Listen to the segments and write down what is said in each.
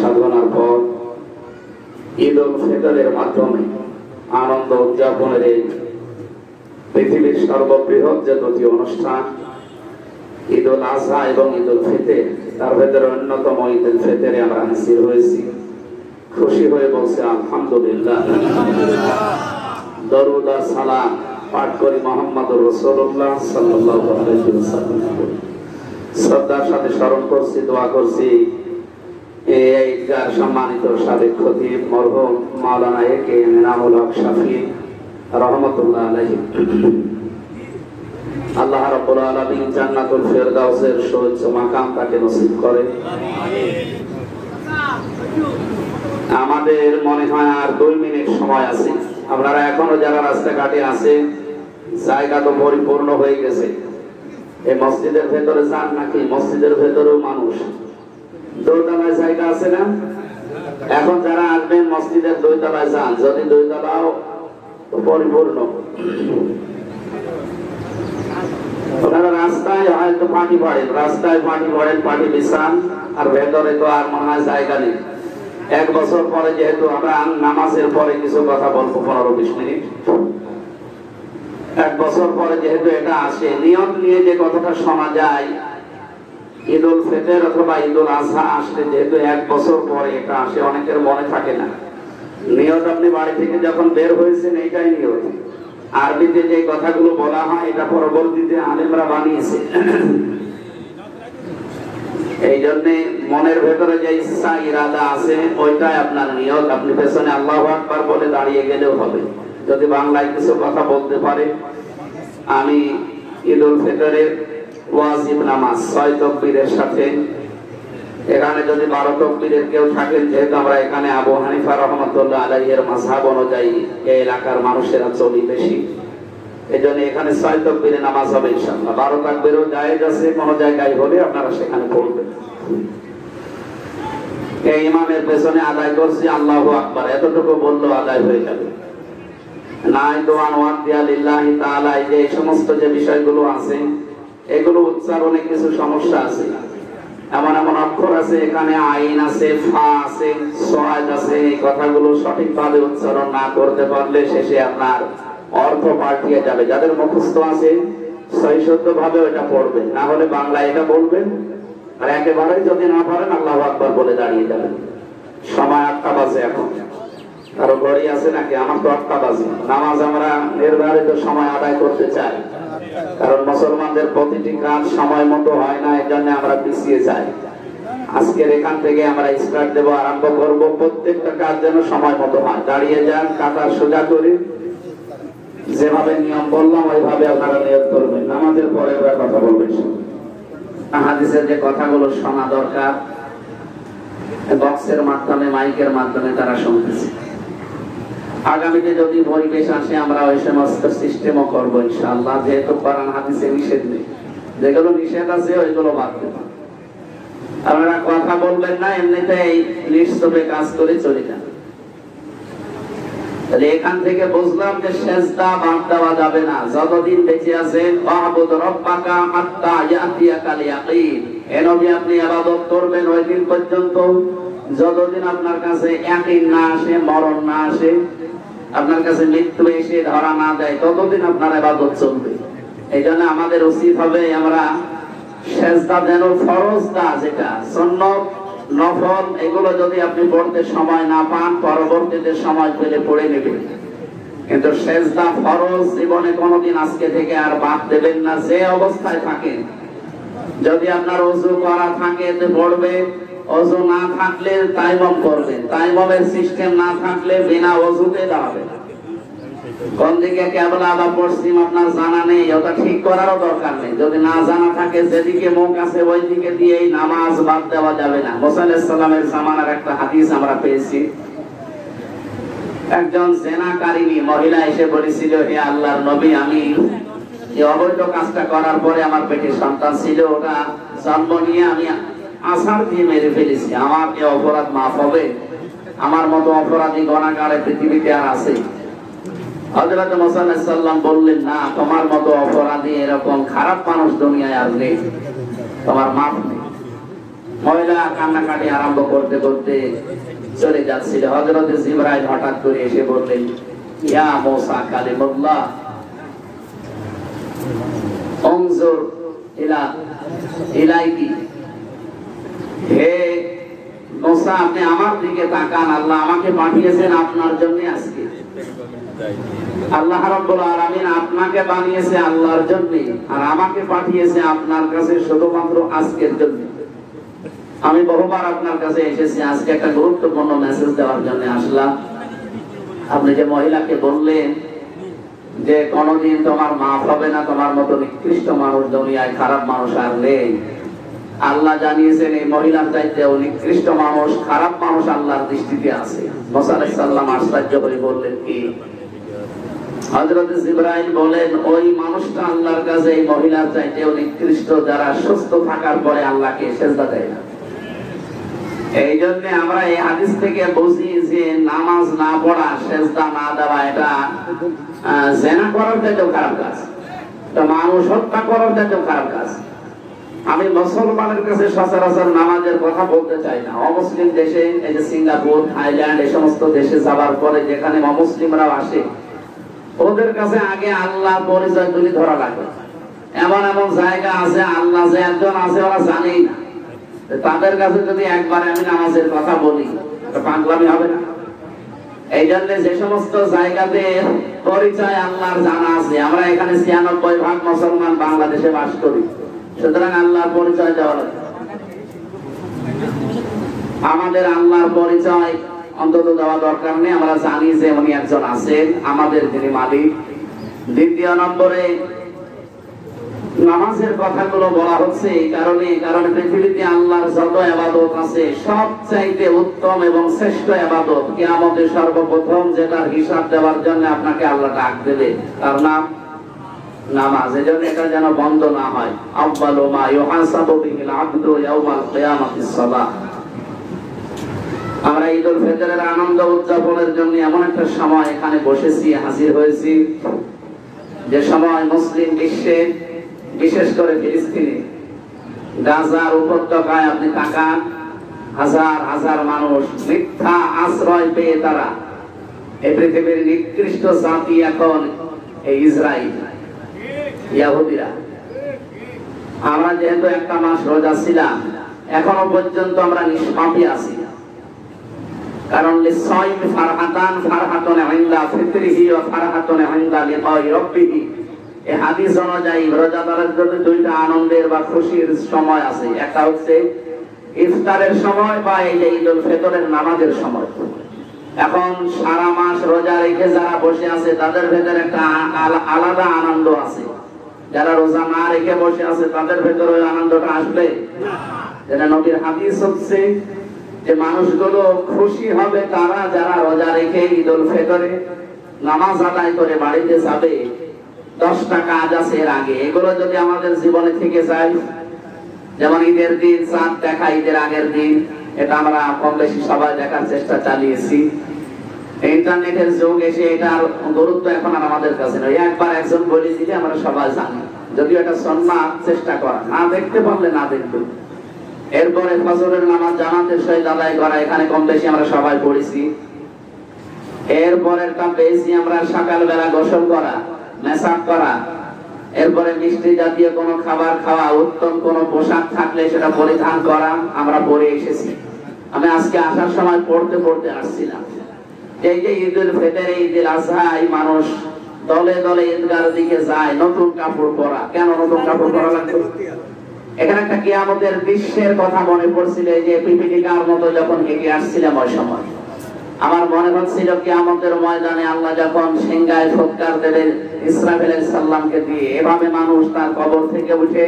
সাধনার পর ঈদ উল ফিতরের মাধ্যমে আনন্দ উদযাপনের এই পৃথিবীর সর্ববৃহৎ যে দুটি অনুষ্ঠান ঈদ উল আজহা এবং ঈদ উল ফিতর, তার ভেতরে অন্যতম ঈদ উল ফিতরে আমরা হাজির হয়েছি। খুশি হয়ে বলছে আলহামদুলিল্লাহ। দরুদ আর সালাম পাঠ করি মুহাম্মদুর রাসূলুল্লাহ সাল্লাল্লাহু আলাইহি ওয়াসাল্লাম। শ্রদ্ধার সাথে স্মরণ করছি, দোয়া করছি এই ঈদগার সম্মানিত সাবেক খতিব মরহুম মাওলানা একে এনামুল হক শাফি রহমতুল্লাহ আলাইহি, আল্লাহ রাব্বুল আলামিন জান্নাতুল ফেরদাউসের সুউচ্চ মাকাম তাকে নসিব করে। আমাদের মনে হয় আর 2 মিনিট সময় আছে। আপনারা এখনো যারা রাস্তাঘাটে আছে, জায়গা তো পরিপূর্ণ হয়ে গেছে। এই মসজিদের ভেতরে যান নাকি? মসজিদের ভেতরেও মানুষ, দোতলায় জায়গা আছে না? এখন যারা আসবেন মসজিদের 2 তলায় যান, যদি 2 তলাও পরিপূর্ণ। ওনারা রাস্তায় হয়তো পানি পড়েন, রাস্তায় পানি পড়েন, পানি বিছান, আর ভেতরে তো আর মনে হয় জায়গা নেই। 1 বছর পরে যেহেতু আমরা নামাজের পরে কিছু কথা বলবো 15-20 মিনিট, 1 বছর পরে যেহেতু এটা আসে, নিয়ম নিয়ে যে কথাটা শোনা যায়, ঈদ উল ফিতর অথবা ঈদ উল আজহা আসলে যেহেতু 1 বছর পরে এটা আসে, অনেকের মনে থাকে না। নিয়ত আপনি বাড়ি থেকে যখন বের হয়েছেন এইটাই নিয়ত। আরবিতে যে কথাগুলো বলা হয় এটা পরবর্তীতে আলেমরা বানিয়েছে। এই জন্য মনের ভেতরে যে ইচ্ছা ইরাদা আছে ওইটাই আপনার নিয়ত। আপনি পেছনে আল্লাহু আকবার বলে দাঁড়িয়ে গেলেও হবে। যদি বাংলায় কিছু কথা বলতে পারে, আমি ঈদ উল ফিতরের ওয়াজিব নামাজ 6 তাকবীরের সাথে, এখানে যদি 12 তাকবীরের কেউ থাকেন, যেহেতু আমরা এখানে আবু হানিফা রাহমাতুল্লাহ আলাইহির মাযহাব অনুযায়ী এই এলাকার মানুষেরা চলি বেশি, এজন্য এখানে 6 তাকবীরের নামাজ হবে ইনশাআল্লাহ। 12 তাকবীরও জায়েজ আছে, কোন জায়গায় হলে আপনারা সেখানে পড়বেন। এই ইমামের পেছনে আদায় করছি আল্লাহু আকবার, এতটুকু বললো আদায় হয়ে যাবে। নাই দোয়ান ওয়াদিয়া লিল্লাহি তাআলা, এই যে সমস্ত যে বিষয়গুলো আছে এগুলো উচ্চারণে কিছু সমস্যা আছে। এমন এমন অক্ষর আছে, এখানে আইন আছে, ফা আছে, সওয়াদ আছে, এই কথাগুলো সঠিকভাবে উচ্চারণ না করতে পারলে শেষে আপনার অর্থ পাল্টিয়ে যাবে। যাদের মুখস্থ আছে সহিষ্ণুত ভাবে ওটা পড়বেন, না হলে বাংলায় এটা বলবেন, আর একেবারে যদি না পারেন আল্লাহু আকবার বলে দাঁড়িয়ে যাবেন। সময় 8টা বাজে এখন, কারো ঘড়ি আছে নাকি? আমার তো 8টা বাজে। নামাজ আমরা নির্ধারিত সময় আদায় করতে চাই, কারণ মুসলমানদের প্রতিটি কাজ সময় মতো হয় না, এই জন্য আমরা পিছিয়ে যাই। আজকের এখান থেকে আমরা স্টার্ট দেব, আরম্ভ করব, প্রত্যেকটা কাজ যেন সময় মতো হয়। দাঁড়িয়ে যান, কাতার সোজা করে, যেভাবে নিয়ম বললাম ওইভাবে আপনারা নিয়ত করবেন। নামাজের পরে ওরা কথা বলবেন। হাদিসের যে কথাগুলো শোনা দরকার, বক্সের মাধ্যমে, মাইকের মাধ্যমে তারা শুনতেছে। আগামীতে যদি পরিবেশ আসে আমরা ওই সমস্ত সিস্টেমও করবো ইনশাআল্লাহ, যেহেতু কোরআন হাদিসে নিষেধ নেই। যেগুলো নিষেধ আছে ওইগুলো বাদ দেবেন। আপনারা কথা বলবেন না, এমনিতেই নিশ্চবে কাজ করে চলে যান। তাহলে এখান থেকে বুঝলাম যে সেজদা বাদ দেওয়া যাবে না। যতদিন বেঁচে আছেন ওয়াবুদ রাব্বাকা হাত্তা ইয়াতিয়াকাল ইয়াকিন, এ নবী আপনি ইবাদত করবেন ওই দিন পর্যন্ত যতদিন আপনার কাছে ইয়াকিন না আসে, মরণ না আসে, আপনার কাছে মৃত্যু এসে ধরা না দেয়, ততদিন আপনার ইবাদত চলবে। এই জন্য আমাদের উচিত হবে আমরা সেজদা যেন ফরজ কাজ, এটা সুন্নাত নফল, এগুলো যদি আপনি পড়তে সময় না পান পরবর্তীতে সময় পেলে পড়ে নেবেন। কিন্তু সেজদা ফরজ জীবনে কোনোদিন আজকে থেকে আর বাদ দেবেন না, যে অবস্থায় থাকেন। যদি আপনার ওযু করা থাকে তো পড়বে, ওযু না থাকলে তায়াম্মুম করবেন, তায়াম্মুমের সিস্টেম না থাকলে বিনা ওযুতে দাঁড়াবেন। কোন দিকে কিবলা বা পশ্চিম আপনার জানা নেই, ওটা ঠিক করারও দরকার নেই। যদি না জানা থাকে যেদিকে মুখ আছে ওই দিকে দিয়েই নামাজ বাদ দেওয়া যাবে না। মুসা আলাইহিস সালামের জামানার একটা হাদিস আমরা পেয়েছি, একজন জেনাকারিনী মহিলা এসে বলেছিল, হে আল্লাহর নবী, আমি এই অবৈধ কাজটা করার পরে আমার পেটে সন্তান ছিল, ওটা জন্ম নিয়ে আমি আছাড় দিয়ে মেরে ফেলেছি, আমার কি অপরাধ মাফ হবে? আমার মতো অপরাধী গুনাহগার পৃথিবীতে আর আছে? হযরত মুসা আলাইহিস সালাম বললেন, না, তোমার মতো অপরাধী এরকম খারাপ মানুষ দুনিয়ায় আর নেই, তোমার মাফ নেই। মহিলা কান্নাকাটি আরম্ভ করতে করতে চলে যাচ্ছিল। হযরত জিবরাইল হঠাৎ করে এসে বললেন, ইয়া মুসা কালিমুল্লাহ উনজুর ইলাইকি, হে মুসা আপনি আমার দিকে তাকান, আল্লাহ আমাকে পাঠিয়েছেন আপনার জন্য। আজকে আল্লাহ রাব্বুল আলামিন আপনাকে বানিয়েছে আল্লাহর জন্য, আর আমাকে পাঠিয়েছে আপনার কাছে শুধুমাত্র আজকের জন্য। আমি বহুবার আপনার কাছে এসেছি, আজকে একটা গুরুত্বপূর্ণ মেসেজ দেওয়ার জন্য আসলাম। আপনি যে মহিলাকে বললেন যে কোনদিন তোমার মাফ হবে না, তোমার মতো নিকৃষ্ট মানুষ দুনিয়ায়, খারাপ মানুষ আর নেই, আল্লাহ জানিয়েছেন এই মহিলার চাইতেও নিকৃষ্ট মানুষ, খারাপ মানুষ আল্লাহর দৃষ্টিতে আছে। মুসা আলাইহিস সালাম আশ্চর্য হয়ে বললেন, কি? হযরত জিবরাইল বলেন, ওই মানুষটা আল্লাহর কাছে এই মহিলার চাইতেও নিকৃষ্ট, যারা সুস্থ থাকার পরে আল্লাহকে সিজদা দেয় না। এই জন্য আমরা এই হাদিস থেকে বুঝি যে নামাজ না পড়া, সিজদা না দেওয়া, এটা জিনা করার চাইতেও খারাপ কাজ, এটা মানুষ হত্যা করার চাইতেও খারাপ কাজ। আমি মুসলমানের কাছে সচরাচর নামাজের কথা বলতে চাই না। অমুসলিম দেশে, এই যে সিঙ্গাপুর, থাইল্যান্ড, এই সমস্ত দেশে যাবার পরে যেখানে অমুসলিমরাও আসে, ওদের কাছে আগে আল্লাহ পরিচয় তুলে ধরা লাগে। এমন এমন জায়গা আছে আল্লাহ যে একজন আছে ওরা জানেই না, তাদের কাছে যদি একবার আমি নামাজের কথা বলি, পাগলামি হবে না? এই জন্য যে সমস্ত জায়গাতে পরিচয় আল্লাহর জানা আছে, আমরা এখানে ৯৬% মুসলমান বাংলাদেশে বাস করি, সুতরাং আল্লাহর পরিচয় দেওয়া লাগে। আমাদের আল্লাহর পরিচয় অন্তত দেওয়া দরকার নেই, আমরা জানি যে উনি একজন আছেন, আমাদের যিনি মালিক। দ্বিতীয় নম্বরে নামাজের কথাগুলো বলা হচ্ছে এই কারণে, কারণ পৃথিবীতে আল্লাহর যত ইবাদত আছে সবচাইতে উত্তম এবং শ্রেষ্ঠ ইবাদত, কিয়ামতে সর্বপ্রথম যেটার হিসাব দেওয়ার জন্য আপনাকে আল্লাহ ডাক দেবে, তার নাম নামাজ। এজন্য এটা যেন বন্ধ না হয়। আউয়ালু মা ইউহাসাবু বিহিল আবদু ইয়াউমাল কিয়ামাতিস সালাহ। আমরা ঈদুল ফিতরের আনন্দ উদযাপনের জন্য এমন একটা সময় এখানে বসেছি, হাজির হয়েছি, যে সময় মুসলিম বিশ্বে, বিশেষ করে ফিলিস্তিনে, গাজার উপত্যকায় আপনি তাকান, হাজার হাজার মানুষ মিথ্যা আশ্রয় পেয়ে তারা, এই পৃথিবীর নিকৃষ্ট জাতি এখন এই ইসরায়েল, ইহুদিরা। আমরা যেহেতু একটা মাস রোজা ছিলাম, এখনো পর্যন্ত আমরা নিষ্পাপী আছি, কারণ লিসাইম ফারহাতান, ফারহাতুন ইনদা ফিতরিহি ওয়া ফারহাতুন ইনদা লিকাই রাব্বিহি। এই হাদিস অনুযায়ী রোজাদারের জন্য দুইটা আনন্দের বা খুশির সময় আছে, একটা হচ্ছে ইফতারের সময় বা এই যে ঈদুল ফিতরের নামাজের সময়। এখন সারা মাস রোজা রেখে যারা বসে আছে তাদের ভেতরে একটা আলাদা আনন্দ আছে, যারা রোজা না রেখে বসে আছে তাদের ভেতরে ওই আনন্দটা আসবে না। যেটা নবীর হাদিস হচ্ছে যে মানুষগুলো খুশি হবে তারা যারা রোজা রেখে ঈদুল ফিতরে নামাজ আদায় করে বাড়িতে যাবে। 10টা কাজ আছে এর আগে, এগুলো যদি আমাদের জীবনে থেকে যায়, যেমন ঈদের দিন চাঁদ দেখা, ঈদের আগের দিন, এটা আমরা কম বেশি সবাই দেখার চেষ্টা চালিয়েছি। ইন্টারনেটের যুগ এসে এটার গুরুত্ব এখন আর আমাদের কাছে নয়, একবার একজন বলে দিলে আমরা সবাই জানি, যদিও এটা সুন্নাত, চেষ্টা করা, না দেখতে পারলে না দেখবে। এরপরে ফজরের নামাজ জামাতের সহিত আদায় করা, এখানে কম বেশি আমরা সবাই পড়েছি। এরপরেরটা বেশি আমরা সকালবেলা গোসল করা, মেসাক করা, এরপরে মিষ্টি জাতীয় কোনো খাবার খাওয়া, উত্তম কোনো পোশাক থাকলে সেটা পরিধান করা, আমরা পরে এসেছি। আমি আজকে আসার সময় পড়তে পড়তে আসছিলাম, এই যে ঈদুল ফিতর, ঈদুল আজহা, এই মানুষ দলে দলে ঈদগার দিকে যায় নতুন কাপড় পরা। কেন নতুন কাপড় পরা লাগবে? এখানে একটা কিয়ামতের দৃশ্যের কথা মনে পড়ছিল, যে পিপিলিকার মতো যখন হেঁটে আসছিলাম ওই সময় আমার মনে হচ্ছিল কিয়ামতের ময়দানে আল্লাহ যখন সিংহায় ফুৎকার দেবেন ইসরাফিল আলাইহিস সালামকে দিয়ে, এভাবে মানুষ তার কবর থেকে উঠে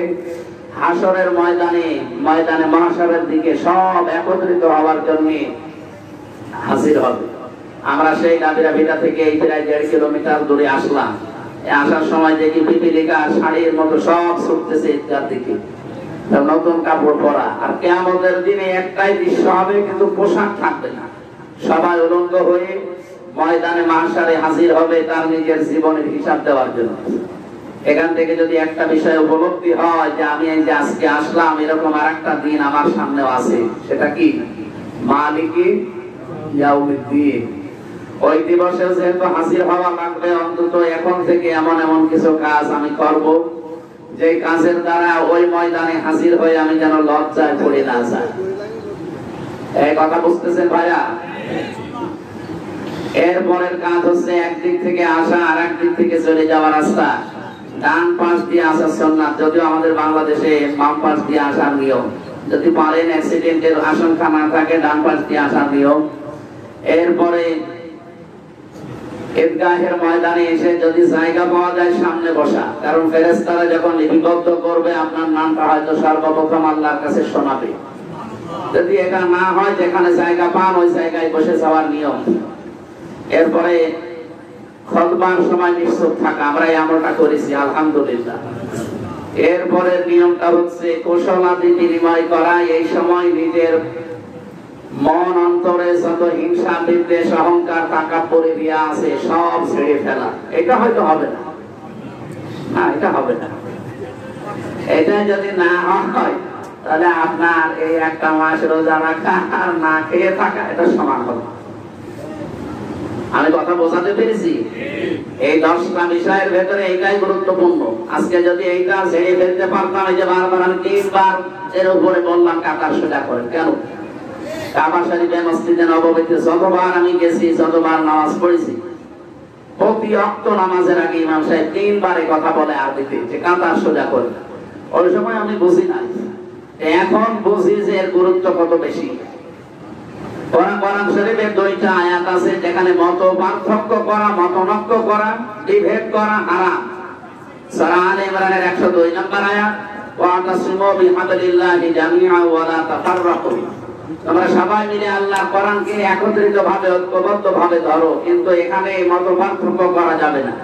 হাসরের ময়দানে, ময়দানে মাহশারের দিকে সব একত্রিত হওয়ার জন্য হাজির হবে। আমরা সেই নাবিরাভিটা থেকে এই প্রায় 1.5 কিলোমিটার দূরে আসলাম। আসার সময় দেখি পিপিলিকা শাড়ির মতো সব ছুটতেছে ঈদগার দিকে, নতুন কাপড় পরা। আর কিয়ামতের দিনে একটাই দৃশ্য হবে, কিন্তু পোশাক থাকবে না, সবাই উলঙ্গ হয়ে ময়দানে মাহশারে হাজির হবে তার নিজের জীবনের হিসাব দেওয়ার জন্য। এখান থেকে যদি একটা বিষয় উপলব্ধি হয় যে আমি এই যে আজকে আসলাম, এরকম আর একটা দিন আমার সামনেও আছে, সেটা কি? মালিকি ইয়াউমিদ্দিন। ওই দিবসে যেহেতু হাজির হওয়া লাগবে, অন্তত এখন থেকে এমন এমন কিছু কাজ আমি করব যে কাজের দ্বারা ওই ময়দানে হাজির হয়ে আমি যেন লজ্জায় পড়ে না যাই। এই কথা বুঝতেছেন ভাইয়া? এরপরের কাজ হচ্ছে একদিক থেকে আসা আর একদিক থেকে চলে যাওয়ার রাস্তা। ডান পাশ দিয়ে আসার সুন্নাত, যদিও আমাদের বাংলাদেশে বাম পাশ দিয়ে আসার নিয়ম। যদি পারেন অ্যাক্সিডেন্টের আশঙ্কা না থাকে, ডান পাশ দিয়ে আসার নিয়ম। এরপরে ঈদগাহের ময়দানে এসে যদি জায়গা পাওয়া যায় সামনে বসা, কারণ ফেরেশতারা যখন লিপিবদ্ধ করবে আপনার নামটা হয়তো সর্বপ্রথম আল্লাহর কাছে শোনাবে। যদি এটা না হয়, যেখানে জায়গা পান ওই জায়গায় বসে যাওয়ার নিয়ম। এরপরে খুতবার সময় নিশ্চুপ থাকা, আমরা এই আমলটা করেছি আলহামদুলিল্লাহ। এরপরে নিয়মটা হচ্ছে কুশলাদি বিনিময় করা। এই সময় নিজের মন অন্তরে যত হিংসা, বিদ্বেষ, অহংকার, তাকাব্বুরি রিয়া আছে সব ছেড়ে ফেলা। এটা হয়তো হবে না, এটা হবে না। এটা যদি না হয় তাহলে আপনার এই একটা মাস রোজা রাখা আর না খেয়ে থাকা এটা সমান হবে। আমি কথা বোঝাতে পেরেছি? এই 10টা বিষয়ের ভেতরে এইটাই গুরুত্বপূর্ণ। আজকে যদি এইটা ছেড়ে ফেলতে পারতাম, এই যে বারবার আমি 3বার এর উপরে বললাম কাতার সোজা করেন কেন? কাবা শরীফে মসজিদে নববীতে যতবার আমি গেছি, যতবার নামাজ পড়েছি, প্রতি ওয়াক্ত নামাজের আগে ইমাম সাহেব 3বার এই কথা বলে আরবিতে যে কাতার সোজা করেন। ওই সময় আমি বুঝি না, এখন বুঝি যে এর গুরুত্ব কত বেশি। কোরআন শরীফে 2টা আয়াত আছে যেখানে মত পার্থক্য করা, মতনৈক্য করা, বিভেদ করা হারাম। সূরা আলে ইমরানের 102 নম্বর আয়াত, ওয়াতাসিমু বিহাবলিল্লাহি জামিআ ওয়া লা তাফাররাকু। তোমরা সবাই মিলে আল্লাহর কোরআনকে একত্রিতভাবে, ঐক্যবদ্ধভাবে ধরো, কিন্তু এখানে মত পার্থক্য করা যাবে না।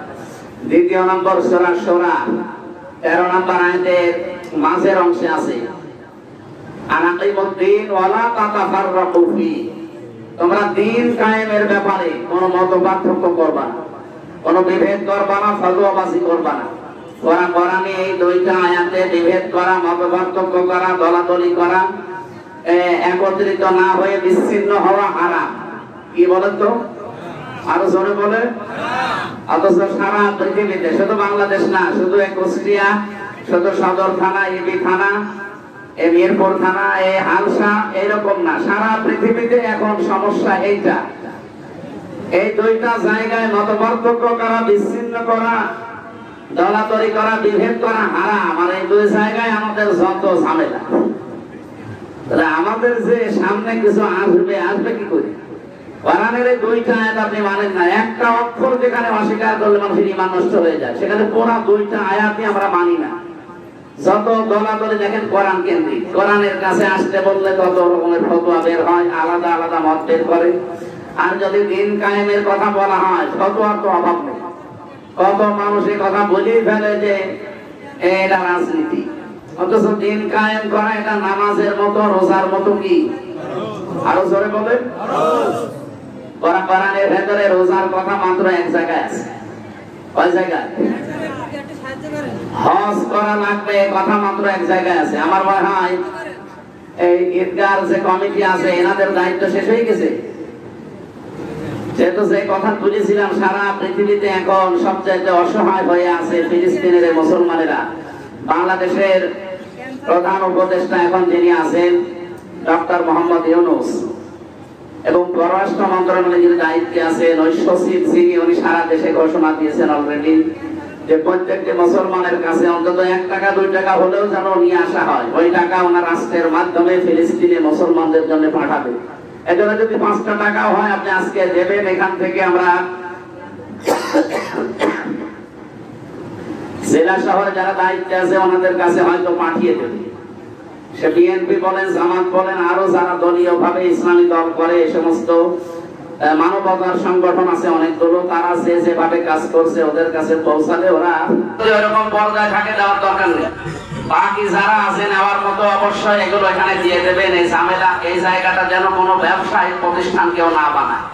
2 নম্বর সূরা শূরা 13 নম্বর আয়াতের মাঝের অংশে আছে, আনাকিমুদ্দিন ওয়া লা তাতাফাররাকু ফি। তোমরা দ্বীন কায়েমের ব্যাপারে কোনো মত পার্থক্য করবা না, কোনো বিভেদ করবা না, ফতোয়াবাজি করবা না। কোরআনে এই 2টা আয়াতে বিভেদ করা, মত পার্থক্য করা, দলাদলি করা, একত্রিত না হয়ে বিচ্ছিন্ন হওয়া হারাম। কি বলেন তো? আরো জোরে বলে। অথচ সারা পৃথিবীতে, শুধু বাংলাদেশ না, শুধু কুষ্টিয়া, শুধু সদর থানা, ইবি থানা, মিরপুর থানা, হালসা, এরকম না, সারা পৃথিবীতে এখন সমস্যা এইটা। এই 2টা জায়গায় মত পার্থক্য করা, বিচ্ছিন্ন করা, দলাদলি করা, বিভেদ করা হারাম। আর এই 2 জায়গায় আমাদের যত ঝামেলা। আমাদের যে সামনে কিছু আসবে কি করে? কোরআনের এই 2টা আয়াত আপনি মানেন না, একটা অক্ষর যেখানে অস্বীকার করলে মানুষের ঈমান নষ্ট হয়ে যায়, সেখানে পুরো 2টা আয়াতই আমরা মানি না। যত দলাদলি দেখেন কোরআন কেন্দ্রিক, কোরআনের কাছে আসতে বললে কত রকমের ফতোয়া বের হয়, আলাদা আলাদা মত বের করে। আর যদি দ্বীন কায়েমের কথা বলা হয়, ফতোয়ার তো অভাব নেই। কত মানুষ এই কথা বলেই ফেলে যে এটা রাজনীতি, অথচ দ্বীন কায়েম করা এটা নামাজের মতো, রোজার মতো। কি আরো জোরে বলে? কোরআনের ভেতরে রোজার কথা মাত্র এক জায়গায় আছে। কয় জায়গায়? হজ করা লাগবে কথা মাত্র এক জায়গায় আছে। আমার মনে হয় এই ঈদগার যে কমিটি আছে, এনাদের দায়িত্ব শেষ হয়ে গেছে। যেহেতু যে কথা তুলেছিলাম, সারা পৃথিবীতে এখন সবচেয়ে অসহায় হয়ে আছে ফিলিস্তিনের মুসলমানেরা। বাংলাদেশের প্রধান উপদেষ্টা এখন যিনি আছেন ডক্টর মোহাম্মদ ইউনূস, এবং পররাষ্ট্র মন্ত্রণালয়ের দায়িত্বে আছেন ওই সচিব যিনি, উনি সারা দেশে ঘোষণা দিয়েছেন অলরেডি যে প্রত্যেকটি মুসলমানের কাছে অন্তত 1 টাকা 2 টাকা হলেও যেন নিয়ে আসা হয়। ওই টাকা ওনার রাষ্ট্রের মাধ্যমে ফিলিস্তিনে মুসলমানদের জন্য পাঠাবে। এজন্য যদি 5টা টাকাও হয় আপনি আজকে দেবেন, এখান থেকে আমরা জেলা শহরে যারা দায়িত্বে আছে ওনাদের কাছে হয়তো পাঠিয়ে দেবে। সে বিএনপি বলেন, জামাত বলেন, আরো যারা দলীয় ভাবে ইসলামী দল করে, এই সমস্ত মানবতার সংগঠন আছে অনেকগুলো, তারা যেভাবে কাজ করছে ওদের কাছে পৌঁছালে ওরা এরকম পর্যায়ে থাকে, দেওয়ার দরকার নেই। বাকি যারা আছেন নেওয়ার মতো অবশ্যই এগুলো এখানে দিয়ে দেবেন। এই ঝামেলা, এই জায়গাটা যেন কোনো ব্যবসায়িক প্রতিষ্ঠান কেউ না বানায়।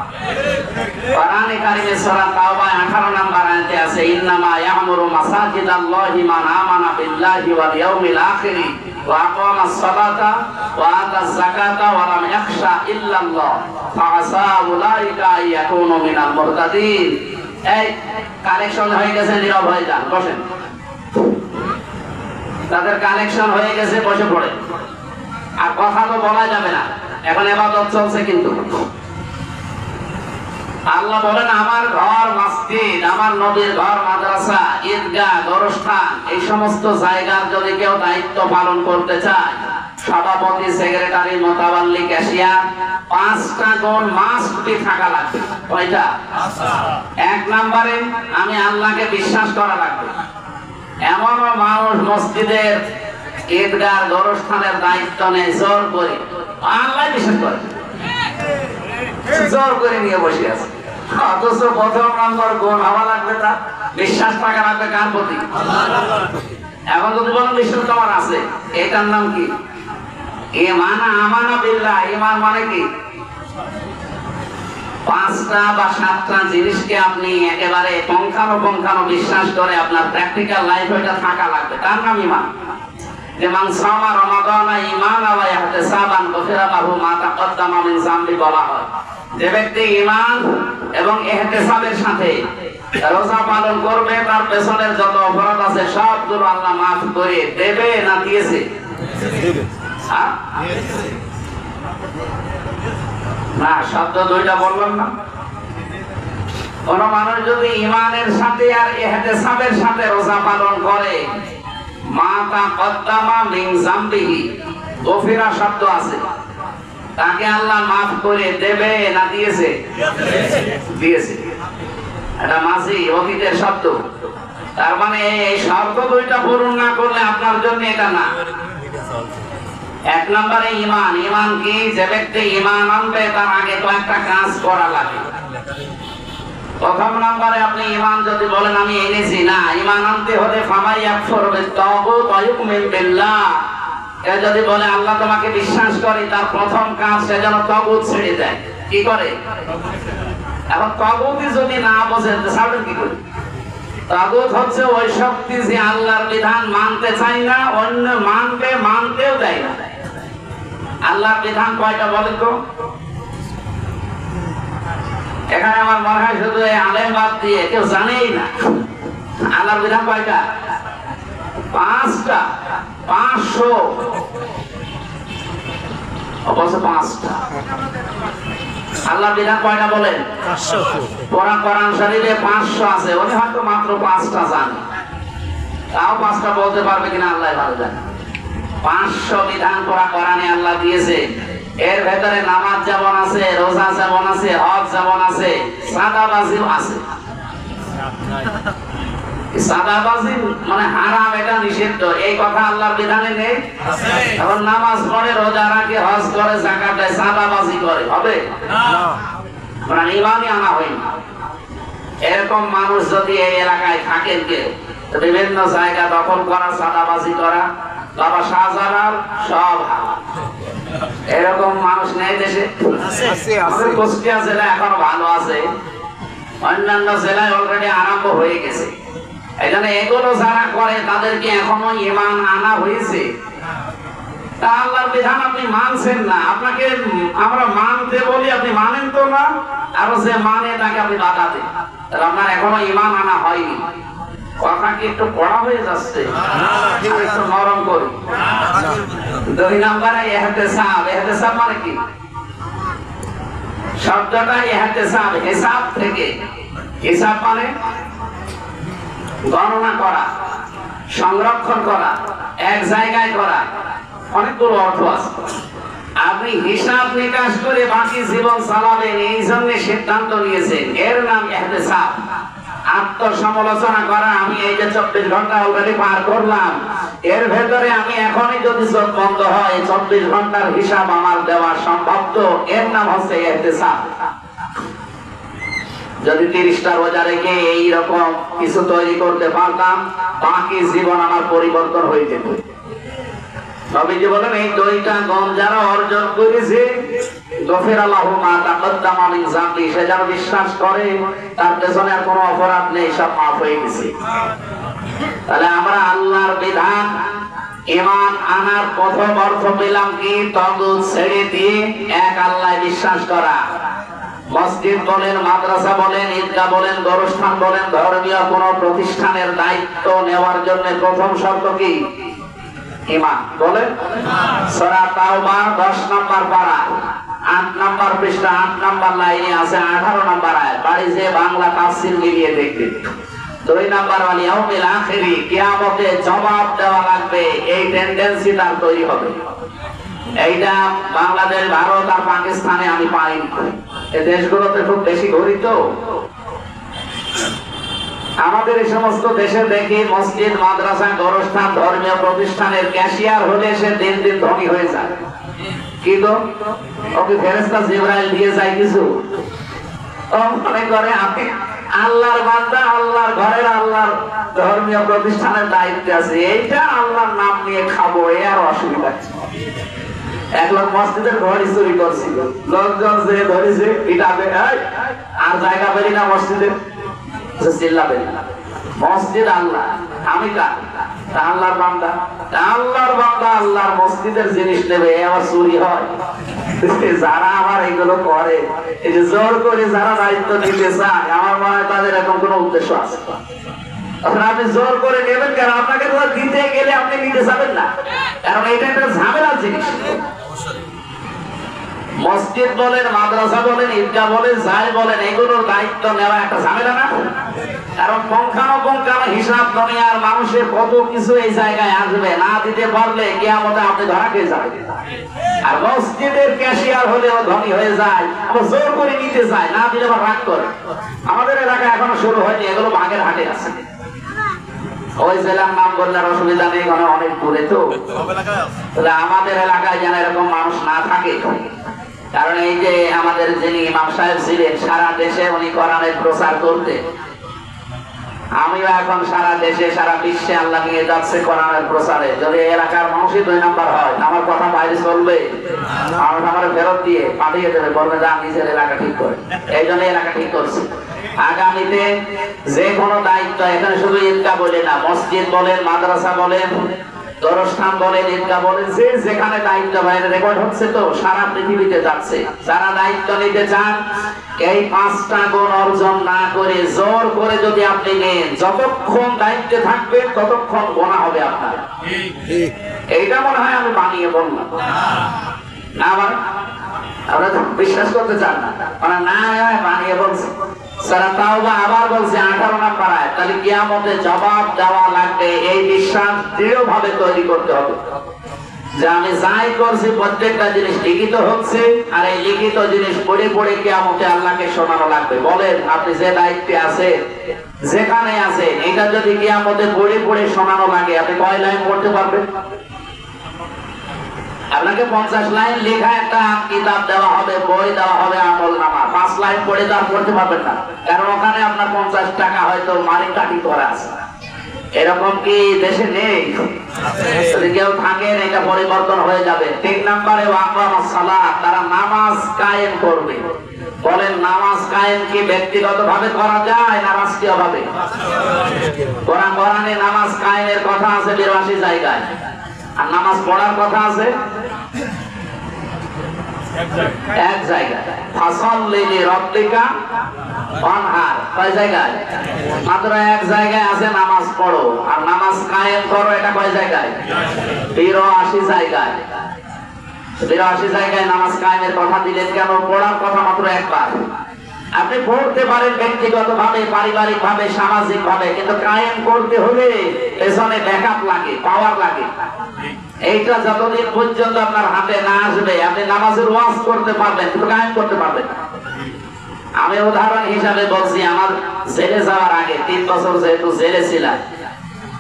কোরআনে কারিমে সূরা তাওবা 18 নম্বর আয়াতে আছে, ইন্নামা ইয়ামুরু মাসাজিদাল্লাহি মান আমানা বিল্লাহি ওয়াল ইয়াউমিল আখির ওয়া আকামাস সালাতা ওয়া আতাজ যাকাতা ওয়া লাম ইয়াখশা ইল্লাল্লাহ ফাআসা উলাইকা ইয়াকুনু মিনাল মুহতাদিন। এই কালেকশন হয়ে গেছে, নীরব হয়ে যান, বসেন। তাদের কালেকশন হয়ে গেছে, বসে পড়ে। আর কথা তো বলা যাবে না, এখন ইবাদত চলছে। কিন্তু আল্লাহ বলেন, আমার ঘর মসজিদ, আমার নবীর ঘর মাদ্রাসা, ঈদগাহ, গোরস্থান, এই সমস্ত জায়গার যদি কেউ দায়িত্ব পালন করতে চায়, সভাপতি, সেক্রেটারি, মোতাবাল্লি, ক্যাশিয়ার, 5টা গুণ মাস্ট থাকা লাগবে। কয়টা? 1 নম্বরে আমি আল্লাহকে বিশ্বাস করা লাগবে। এমন মানুষ মসজিদের, ঈদগাহ, গোরস্থানের দায়িত্ব নেই জোর করে, আল্লাহ বিশ্বাস করে, জোর করে নিয়ে বসে আছে। অথচ 1 নম্বর গুণ হওয়া লাগবে, তা বিশ্বাস থাকা লাগবে কার প্রতি? এখন যদি বলেন বিশ্বাস তোমার আছে, এটার নাম কি? ঈমান, আমানা বিল্লাহ। ঈমান মানে কি? 5টা বা 7টা জিনিসকে আপনি একেবারে পুঙ্খানুপুঙ্খানু বিশ্বাস করে আপনার প্র্যাকটিক্যাল লাইফে এটা থাকা লাগবে, তার নাম ঈমান। যেমন সামা রমাদান ঈমানান ওয়া ইহতিসাবান গফিরা লাহু মা তাকদ্দামা মিন যামবি বলা হয়। যে ব্যক্তি ঈমান এবং ইহতিসাবের সাথে রোজা পালন করবে, তার পেছনের যত অপরাধ আছে সবগুলো আল্লাহ মাফ করে দেবে। না দিয়েছে? না, শব্দ দুইটা বললাম না। কোন মানুষ যদি ঈমানের সাথে আর ইহতিসাবের সাথে রোজা পালন করে, মা তাকদ্দামা মিন যামবিহি, গফিরা শব্দ আছে, তাকে আল্লাহ মাফ করে দেবে। না দিয়েছে? দিয়েছে। এটা মাঝি অতীতের শব্দ। তার মানে এই শর্ত দুইটা পূরণ না করলে আপনার জন্য এটা না। 1 নম্বরে ঈমান। ঈমান কি? যে ব্যক্তি ঈমান আনবে তার আগে কয়েকটা কাজ করা লাগে। 1 নম্বরে আপনি ঈমান যদি বলেন আমি এনেছি, না, ঈমান আনতে হলে ফামাই ইয়াকফুর বিত-তাগুত ওয়া ইউমিন বিল্লাহ। এ যদি বলে আল্লাহ তোমাকে বিশ্বাস করি, তার প্রথম কাজ সে যেন তাগুত ছেড়ে দেয়। কি করে? এখন তাগুতই যদি না বোঝেন তো ছাড়বেন কি করে? তাগুত হচ্ছে ওই শক্তি যে আল্লাহর বিধান মানতে চায় না, অন্য মানবে, মানতেও দেয় না। আল্লাহর বিধান কয়টা বলেন তো? এখানে আমার মনে হয় শুধু আলেম বাদ দিয়ে কেউ জানেই না আল্লাহর বিধান কয়টা? 5টা। 500 অবশ্য 5টা। আল্লাহর বিধান কয়টা বলেন? 500। কোরআন শরীফে 500 আছে, উনি হয়তো মাত্র 5টা জানে। তাও 5টা বলতে পারবে কিনা আল্লাহ ভালো জানে। 500 বিধান কোরআনে আল্লাহ দিয়েছে। এর ভেতরে নামাজ যেমন আছে, রোজা যেমন আছে, হজ যেমন আছে, সাদাবাজিও আছে। সাদাবাজি মানে হারাম, এটা নিষিদ্ধ, এই কথা আল্লাহর বিধানে নেই। এখন নামাজ পড়ে, রোজা রাখে, হজ করে, যাকাত দেয়, সাদাবাজি করে, হবে না? মানে ঈমানই আনা হয়নি। এরকম মানুষ যদি এই এলাকায় থাকেন, কেউ বিভিন্ন জায়গা দখল করা, সাদাবাজি করা, বাবা শাহজালাল সব এরকম মানুষ নেই দেশে? আমাদের কুষ্টিয়া জেলা এখন ভালো আছে, অন্যান্য জেলায় অলরেডি আরম্ভ হয়ে গেছে। এই জন্য এগুলো যারা করে তাদেরকে এখনো ঈমান আনা হয়েছে। তা আল্লাহর বিধান আপনি মানছেন না, আপনাকে আমরা মানতে বলি, আপনি মানেন তো না, আর যে মানে তাকে আপনি বাধা দেন, তাহলে আপনার এখনো ঈমান আনা হয়নি। কথা কি একটু কড়া হয়ে যাচ্ছে? একটু নরম করি। 2 নম্বরে ইহতিসাব। ইহতিসাব মানে কি? শব্দটা ইহতিসাব, হিসাব থেকে। হিসাব মানে গণনা করা, সংরক্ষণ করা, এক জায়গায় করা, অনেকগুলো অর্থ আছে। আপনি হিসাব নিকাশ করে বাকি জীবন চালাবেন, এই জন্য সিদ্ধান্ত নিয়েছেন, এর নাম ইহতিসাব। আত্মসমালোচনা করা, আমি এই যে 24 ঘন্টা অলরেডি পার করলাম, এর ভেতরে আমি এখনই যদি চোখ বন্ধ হয় 24 ঘন্টার হিসাব আমার দেওয়া সম্ভব, তো এর নাম হচ্ছে ইহতিসাব। যদি 30টা রোজা রেখে এইরকম কিছু তৈরি করতে পারতাম, বাকি জীবন আমার পরিবর্তন হয়ে যেত। নবীজি বলেন এই দুইটা গুণ যারা অর্জন করেছে গফির আল্লাহু মা তাকদ্দামা মিন যামবি, সে যারা বিশ্বাস করে তার পেছনে আর কোনো অপরাধ নেই, সব মাফ হয়ে গেছে। তাহলে আমরা আল্লাহর বিধান ঈমান আনার প্রথম অর্থ পেলাম কি? তাগুত ছেড়ে দিয়ে এক আল্লাহ বিশ্বাস করা। মসজিদ বলেন, মাদ্রাসা বলেন, ঈদগাহ বলেন, গোরস্থান বলেন, ধর্মীয় কোন প্রতিষ্ঠানের দায়িত্ব নেওয়ার জন্য প্রথম শর্ত কি? ঈমান। বলেন সূরা তাওবা 10 নম্বর পারা 8 নম্বর পৃষ্ঠা 8 নম্বর লাইনে আছে 18 নম্বর আয়াত। বাড়ি যে বাংলা তাফসীর মিলিয়ে দেখবেন। 2 নম্বর ওয়াল ইয়াউমিল আখিরি, কিয়ামতে জবাব দেওয়া লাগবে, এই টেন্ডেন্সি তার তৈরি হবে। এইটা বাংলাদেশ, ভারত আর পাকিস্তানে আমি পাইনি, এই দেশগুলোতে খুব বেশি ঘুরি তো। আমাদের এই সমস্ত দেশে দেখি মসজিদ, মাদ্রাসা, গোরস্থান, ধর্মীয় প্রতিষ্ঠানের ক্যাশিয়ার হলে সে দিন দিন ধনী হয়ে যায়। কি গো, ওকে ফেরেশতা জিবরাইল দিয়ে যায় কিছু? ও মনে করে আমি আল্লাহর বান্দা, আল্লাহর ঘরের, আল্লাহর ধর্মীয় প্রতিষ্ঠানের দায়িত্বে আছে, এইটা আল্লাহর নাম নিয়ে খাবো, এ আর অসুবিধা। এক লোক মসজিদের ঘড়ি চুরি করছিল, লোকজন যে ধরেছে পিটাবে, আর জায়গা পেলি না মসজিদে, চিল্লাবে। মসজিদ আল্লাহ, আমি কার? আল্লাহর বান্দা। আল্লাহর বান্দা আল্লাহর মসজিদের জিনিস নেবে, আবার চুরি হয়। যারা আমার এগুলো করে, এই যে জোর করে যারা দায়িত্ব নিতে চায়, আমার মনে হয় তাদের এখন কোন উদ্দেশ্য আছে। আপনি জোর করে নেবেন কেন? আপনাকে তো দিতে গেলে আপনি নিতে যাবেন না, কারণ এটা একটা ঝামেলার জিনিস। মসজিদ বলেন, মাদ্রাসা বলেন, ঈদগাহ বলেন, যাই বলেন, এগুলোর দায়িত্ব নেওয়া একটা ঝামেলা না? কারণ পুঙ্খানুপুঙ্খানু হিসাব দুনিয়ার মানুষের কত কিছু এই জায়গায় আসবে, না দিতে পারলে কিয়ামতে আপনি ধরা খেয়ে যাবেন। আর মসজিদের ক্যাশিয়ার হলেও ধনী হয়ে যায়, আবার জোর করে নিতে যায়, না দিলে আবার রাগ করে। আমাদের এলাকায় এখনো শুরু হয়নি, এগুলো বাঘের হাটে আছে। ওই জেলার নাম বললে অসুবিধা নেই, মানে অনেক দূরে তো। আমাদের এলাকায় যেন এরকম মানুষ না থাকে, কারণ এই যে আমাদের যিনি ইমাম সাহেব ছিলেন, সারা দেশে উনি কোরআনের প্রচার করতেন। আমিও এখন সারা দেশে, সারা বিশ্বে আল্লাহ নিয়ে যাচ্ছে কোরআনের প্রচারে। যদি এলাকার মানুষই 2 নাম্বার হয়, আমার কথা বাইরে চলবে, আমার ফেরত দিয়ে পাঠিয়ে দেবে, বলবে যা নিজের এলাকা ঠিক করে। এই জন্য এলাকা ঠিক করছে। আগামীতে যে কোনো দায়িত্ব, এখানে শুধু ঈদগাহ বলে না, মসজিদ বলেন, মাদ্রাসা বলেন, গোরস্থান বলেন, ঈদগাহ বলেন, যে যেখানে দায়িত্ব বাইরে রেকর্ড হচ্ছে তো, সারা পৃথিবীতে যাচ্ছে। যারা দায়িত্ব নিতে চান, এই 5টা গুণ অর্জন না করে জোর করে যদি আপনি নেন, যতক্ষণ দায়িত্বে থাকবেন ততক্ষণ গোনা হবে আপনার। এইটা মনে হয় আমি বানিয়ে বললাম না, আবার আমরা তো বিশ্বাস করতে চান না, মানে না বানিয়ে বলছি। সূরা তাওবা আবার বলছে 18 নম্বর আয়াত। তাহলে কিয়ামতে জবাব দেওয়া লাগবে, এই বিশ্বাস দৃঢ়ভাবে তৈরি করতে হবে যে আমি যাই করছি প্রত্যেকটা জিনিস লিখিত হচ্ছে, আর এই লিখিত জিনিস পড়ে পড়ে কিয়ামতে আল্লাহকে শোনানো লাগবে। বলেন আপনি যে দায়িত্বে আছে, যেখানে আছে, এটা যদি কিয়ামতে পড়ে পড়ে শোনানো লাগে, আপনি কয় লাইন পড়তে পারবেন? আপনাকে 50 লাইন লেখা একটা কিতাব দেওয়া হবে, বই দেওয়া হবে, আমলনামা, 5 লাইন পড়ে তার পড়তে পারবেন না, কারণ ওখানে আপনার 50 টাকা হয়তো মানি কাটি করা আছে। এরকম কি দেশে নেই? যদি কেউ থাকেন, এটা পরিবর্তন হয়ে যাবে। 3 নম্বরে ওয়াকামাস সালাত, তারা নামাজ কায়েম করবে। বলেন নামাজ কায়েম কি ব্যক্তিগত ভাবে করা যায় না রাষ্ট্রীয় ভাবে? কোরআনে নামাজ কায়েমের কথা আছে 82 জায়গায়, আর নামাজ পড়ার কথা আছে এক জায়গায়। ফাসাল্লি লিরাব্বিকা ওয়ানহার, কয় জায়গায়? মাত্র এক জায়গায় আছে নামাজ পড়ো আর নামাজ কায়েম করো, এটা কয় জায়গায়? 82 জায়গায়। 82 জায়গায় নামাজ কায়েমের কথা দিলেন কেন? পড়ার কথা মাত্র একবার। আপনি পড়তে পারেন ব্যক্তিগত ভাবে, পারিবারিক ভাবে, সামাজিক ভাবে, কিন্তু কায়েম করতে হলে পেছনে ব্যাকআপ লাগে, পাওয়ার লাগে। এইটা যতদিন পর্যন্ত আপনার হাতে না আসবে, আপনি নামাজের ওয়াজ করতে পারবেন কিন্তু কায়েম করতে পারবেন না। আমি উদাহরণ হিসাবে বলছি, আমার জেলে যাওয়ার আগে 3 বছর যেহেতু জেলে ছিলাম,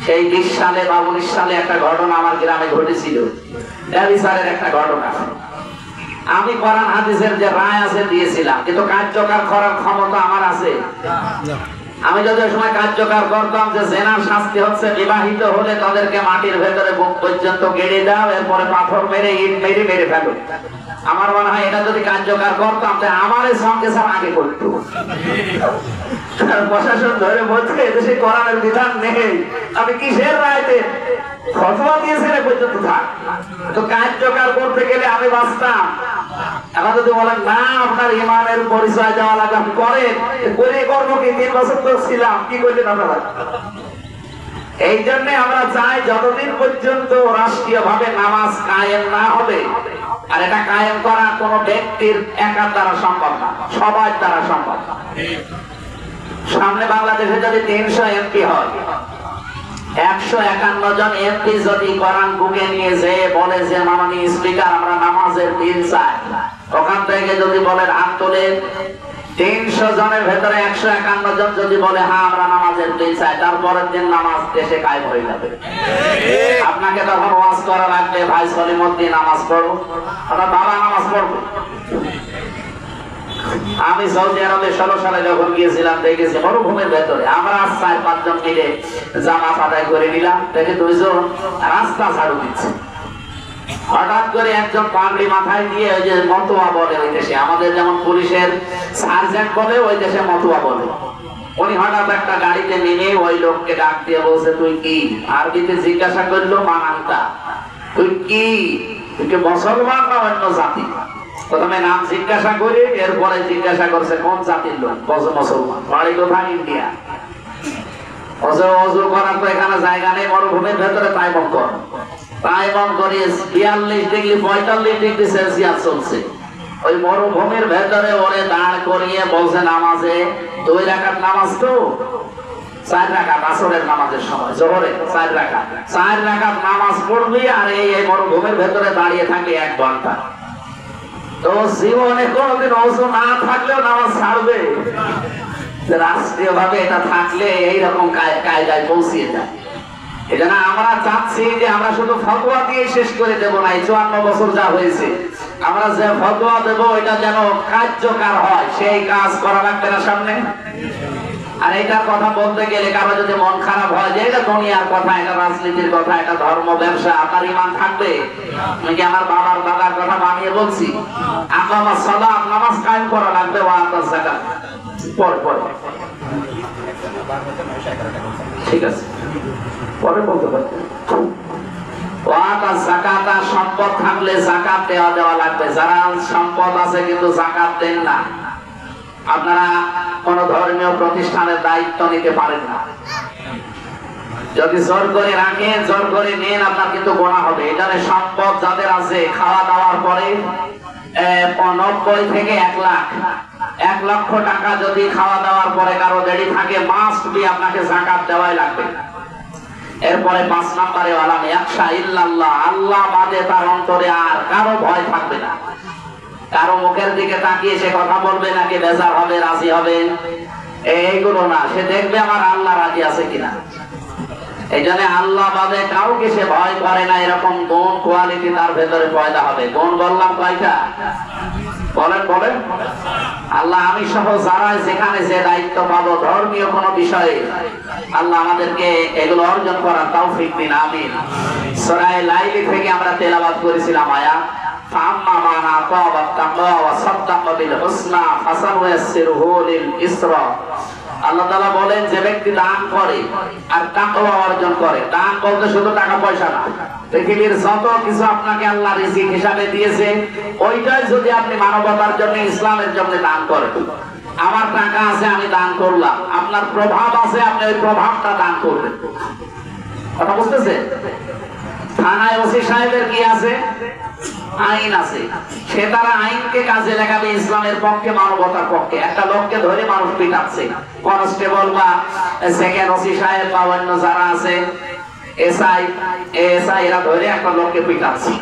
সেই 20 সালে বা 19 সালে একটা ঘটনা আমার গ্রামে ঘটেছিল, বিচারের একটা ঘটনা। আমি কোরআন হাদিসের যে রায় আছে দিয়েছিলাম, কিন্তু কার্যকর করার ক্ষমতা আমার আছে? আমি যদি ওই সময় কার্যকর করতাম যে জেনার শাস্তি হচ্ছে বিবাহিত হলে তাদেরকে মাটির ভেতরে বুক পর্যন্ত গেড়ে দাও, এরপরে পাথর মেরে ইট মেরে মেরে ফেলো, আমার মনে হয় এটা যদি কার্যকর করতাম তাহলে আমার এই সঙ্গে স্যার আগে করতো। প্রশাসন ধরে বলছে এদেশে কোরআনের বিধান নেই, আমি কিসের রায়তে ফতোয়া দিয়েছেন পর্যন্ত থাক, তো কার্যকর করতে গেলে আমি বাঁচতাম। এখন যদি বলেন না আপনার ইমানের পরিচয় দেওয়া লাগবে, আপনি করেন, করে করবো কি, 3 বছর তো ছিলাম, কি করলেন আপনারা? এই জন্য আমরা চাই যতদিন পর্যন্ত রাষ্ট্রীয় ভাবে নামাজ কায়েম না হবে, আর এটা কায়েম করা কোন ব্যক্তির একার দ্বারা সম্ভব না, সবার দ্বারা সম্ভব না। সামনে বাংলাদেশে যদি 300 এমপি হয়, 151 জন এমপি যদি কোরআন বুকে নিয়ে যে বলে যে মাননীয় স্পিকার আমরা নামাজের দিন চাই, ওখান থেকে যদি বলেন হাত তোলেন, 300 জনের ভেতরে 151 জন যদি বলে হ্যাঁ আমরা নামাজের দিন চাই, তারপরের দিন নামাজ দেশে কায়েম হয়ে যাবে। আপনাকে তখন ওয়াজ করা লাগবে, ভাই সলিমুদ্দিন নামাজ পড়ো, ওটা বাবা নামাজ পড়বো। আমি সৌদি আরবে 16 সালে যখন গিয়েছিলাম দেখেছি মরুভূমির ভেতরে আমরা 4-5 জন মিলে জামাত আদায় করে নিলাম, দেখে 2 জন রাস্তা ঝাড়ু দিচ্ছে। হঠাৎ করে একজন পাগড়ি মাথায় দিয়ে ওই যে মতুয়া বলে ওই দেশে, আমাদের যেমন পুলিশের সার্জেন্ট বলে ওই দেশে মতুয়া বলে, উনি হঠাৎ একটা গাড়িতে নেমে ওই লোককে ডাক দিয়ে বলছে তুই কি, আরবিতে জিজ্ঞাসা করলো মানান্তা, তুই কি, তুই কি মুসলমান না অন্য জাতি? প্রথমে নাম জিজ্ঞাসা করে এরপরে জিজ্ঞাসা করছে কোন জাতির লোক, বলছে মুসলমান, বাড়ি কোথায়? ইন্ডিয়া। অজু করার তো এখানে জায়গা নেই মরুভূমির ভেতরে, তাই মন কর, তাই মন করি 42 ডিগ্রি 45 ডিগ্রি সেলসিয়াস চলছে ওই মরুভূমির ভেতরে, ওরে দাঁড় করিয়ে বলছে নামাজে 2 রাকাত নামাজ, তো 4 রাকাত আসরের নামাজের সময়, জোহরে 4 রাকাত নামাজ পড়বি, আর এই মরুভূমির ভেতরে দাঁড়িয়ে থাকবে 1 ঘন্টা। তো জীবনে কোনদিন ওযু না থাকলেও নামাজ ছাড়বে? রাষ্ট্রীয় ভাবে এটা থাকলে এইরকম কায়দায় পৌঁছিয়ে যায়। এজন্য আমরা চাচ্ছি যে আমরা শুধু ফতোয়া দিয়ে শেষ করে দেব না, এই 54 বছর যা হয়েছে আমরা যে ফতোয়া দেব এটা যেন কার্যকর হয়, সেই কাজ করা লাগবে না সামনে। আর এটার কথা বলতে গেলে কারো যদি মন খারাপ হয় যে এটা দুনিয়ার কথা, এটা রাজনীতির কথা, এটা ধর্ম ব্যবসা, আপনার ঈমান থাকবে? আমি কি আমার বাবার দাদার কথা বানিয়ে বলছি? আকামাস সালাত, নামাজ কায়েম করা লাগবে, ওয়া আতাজ যাকাত পরে ঠিক আছে, পরে বলতে পারবেন। ওয়া আতাজ যাকাত, সম্পদ থাকলে যাকাত দেওয়া লাগবে। যারা সম্পদ আছে কিন্তু যাকাত দেন না, আপনারা কোন ধর্মীয় প্রতিষ্ঠানের দায়িত্ব নিতে পারেন না। যদি জোর করে রাখেন, জোর করে নেন, আপনার কিন্তু গোনা হবে। এখানে সম্পদ যাদের আছে, খাওয়া দাওয়ার পরে 90 থেকে 1 লাখ, 1 লক্ষ টাকা যদি খাওয়া দাওয়ার পরে কারো দেরি থাকে, মাস্ট বি আপনাকে যাকাত দেওয়াই লাগবে। এরপরে 5 নম্বরে ওয়ালাম ইয়াখশা ইল্লাল্লাহ, আল্লাহ বাদে তার অন্তরে আর কারো ভয় থাকবে না। কারো মুখের দিকে তাকিয়ে সে কথা বলবে নাকি বেজার হবে, রাজি হবে, এইগুলো না, সে দেখবে আমার আল্লাহ রাজি আছে কিনা। এই জন্য আল্লাহ বাদে কাউকে সে ভয় করে না, এরকম গুণ কোয়ালিটি তার ভেতরে পয়দা হবে। গুণ বললাম কয়টা? বলেন। আল্লাহ আমি সহ যারা যেখানে যে দায়িত্ব পাবো ধর্মীয় কোন বিষয়ে, আল্লাহ আমাদেরকে এগুলো অর্জন করার তৌফিক দিন, আমিন। সূরা লাইল থেকে আমরা তেলাওয়াত করেছিলাম আয়াত, ফাম্মা মান আতা ওয়া তাকা ওয়া সাদ্দাকা বিল হুসনা ফাসানুয়াসসিরুহু লিল ইসরা। আল্লাহ তাআলা বলেন যে ব্যক্তি দান করে আর তাকওয়া অর্জন করে, দান বলতে শুধু টাকা পয়সা না, পৃথিবীর যত কিছু আপনাকে আল্লাহ রিজিক হিসাবে দিয়েছে ওইটাই যদি আপনি মানবতার জন্য, ইসলামের জন্য দান করেন। আমার টাকা আছে আমি দান করলাম, আপনার প্রভাব আছে আপনি ওই প্রভাবটা দান করবেন। কথা বুঝতেছেন? থানায় ওসি সাহেবের কি আছে? আইন আছে, সে তারা আইনকে কাজে লাগাবে ইসলামের পক্ষে, মানবতার পক্ষে। একটা লোককে ধরে মানুষ পিটাচ্ছে, কনস্টেবল বা সেকেন্ড ওসি সাহেব বা অন্য যারা আছে এসআই এরা ধরে একটা লোককে পিটাচ্ছে।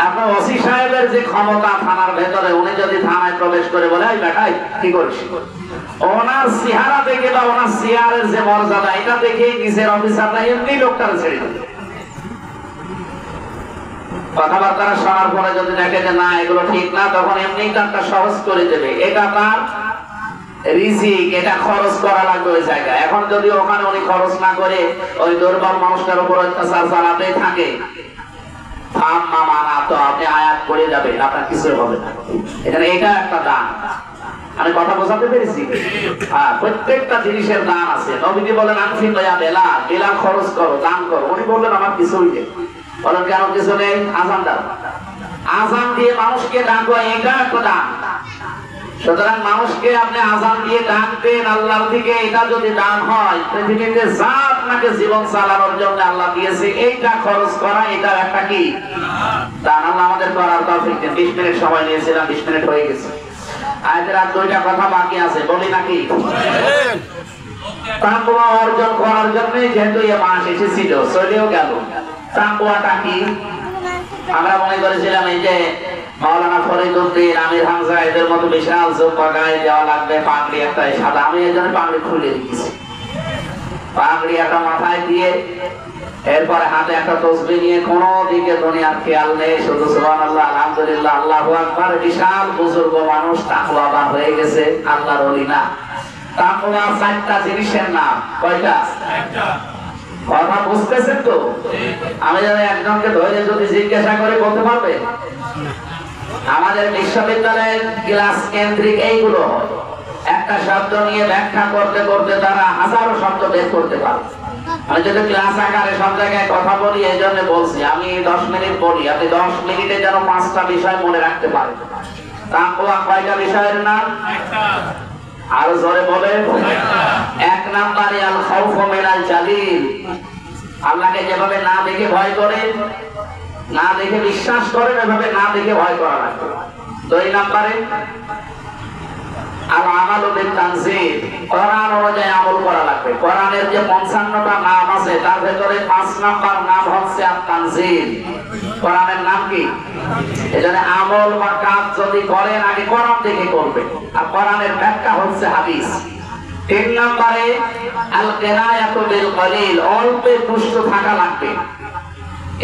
আপনার ওসি সাহেবের যে ক্ষমতা থানার ভেতরে, উনি যদি থানায় প্রবেশ করে বলে এই বেটাই কি করিস, ওনার চেহারা দেখে বা ওনার চেয়ারের যে মর্যাদা এটা দেখেই নিচের অফিসাররা এমনি লোকটার ছেড়ে দেবে। কথাবার্তা শোনার পরে যদি দেখে যে না এগুলো ঠিক না, তখন এমনি তারটা সহজ করে দেবে। এটা তার রিজিক এটা খরচ করা লাগবে ওই জায়গায়। এখন যদি ওখানে উনি খরচ না করে ওই দুর্বল মানুষটার উপর অত্যাচার চালাতেই থাকে, তো আপনি আয়াত করে যাবেন, আপনার কিছু হবে না। এখানে এটা একটা দান। আমি কথা বোঝাতে পেরেছি? হ্যাঁ, প্রত্যেকটা জিনিসের দান আছে। নবীজি বলেন আনফিক ইয়া বেলাল, বেলাল খরচ করো, দান করো। উনি বললেন আমার কিছুই নেই। বলেন কেন কিছু নেই? আযান দাও। আযান দিয়ে মানুষকে ডাকো, এটা একটা দান। সুতরাং মানুষকে আপনি আযান দিয়ে ডাকবেন আল্লাহর দিকে, এটা যদি দান হয়, পৃথিবীতে যা আপনাকে জীবন চালানোর জন্য আল্লাহ দিয়েছে এইটা খরচ করা, এটা একটা কি দান। আল্লাহ আমাদের করার তৌফিক দেন। 20 মিনিট সময় নিয়েছিলাম, 20 মিনিট হয়ে গেছে। আয়াতের আর 2টা কথা বাকি আছে, বলি নাকি? তাকওয়া অর্জন করার জন্য যেহেতু এই মাস এসেছিল, চলেও গেল। তাকওয়াটা কি? আমরা মনে করেছিলাম এই যে মাওলানা ফরিদউদ্দিন, আমির হামজা এদের মতো বিশাল জুব্বা গায়ে দেওয়া লাগবে, পাগড়ি একটা সাদা। আমি এই জন্য পাগড়ি খুলে দিয়েছি। পাগড়ি একটা মাথায় দিয়ে এরপরে হাতে একটা তসবিহ নিয়ে কোনো দিকে দুনিয়ার খেয়াল নেই, শুধু সুবহানাল্লাহ, আলহামদুলিল্লাহ, আল্লাহু আকবার। বিশাল বুজুর্গ মানুষ, তাকওয়াবান হয়ে গেছে, আল্লাহর ওলি না। তাকওয়া 4টা জিনিসের নাম। কয়টা? কথা বুঝতেছেন তো? আমি যদি একজনকে ধরে যদি জিজ্ঞাসা করে বলতে পারবে? আমাদের বিশ্ববিদ্যালয়ের ক্লাস কেন্দ্রিক এইগুলো একটা শব্দ নিয়ে ব্যাখ্যা করতে করতে তারা হাজারো শব্দ বের করতে পারে। আমি যদি ক্লাস আকারে সব জায়গায় কথা বলি, এই জন্য বলছি আমি 10 মিনিট বলি, আপনি 10 মিনিটে যেন 5টা বিষয় মনে রাখতে পারেন। তাকওয়া কয়টা বিষয়ের নাম? আরো জোরে বলেন। 1 নম্বরে আল খাউফু মিনাল জালিল, আল্লাহকে যেভাবে না দেখে ভয় করেন, না দেখে বিশ্বাস করেন, এভাবে না দেখে ভয় করা লাগবে। 2 নম্বরে আল আমালু বিত তানজিল, কোরআন অনুযায়ী আমল করা লাগবে। কোরআনের যে 55টা নাম আছে তার ভিতরে 5 নাম্বার নাম হচ্ছে আত তানজিল। কোরআনের নাম কি? এজন্য আমল বা কাজ যদি করেন আগে কোরআন থেকে করবেন, আর কোরআনের ব্যাখ্যা হচ্ছে হাদিস। 3 নম্বরে আল কিনায়াতু বিল কলিল, অল্পে তুষ্ট থাকা লাগবে।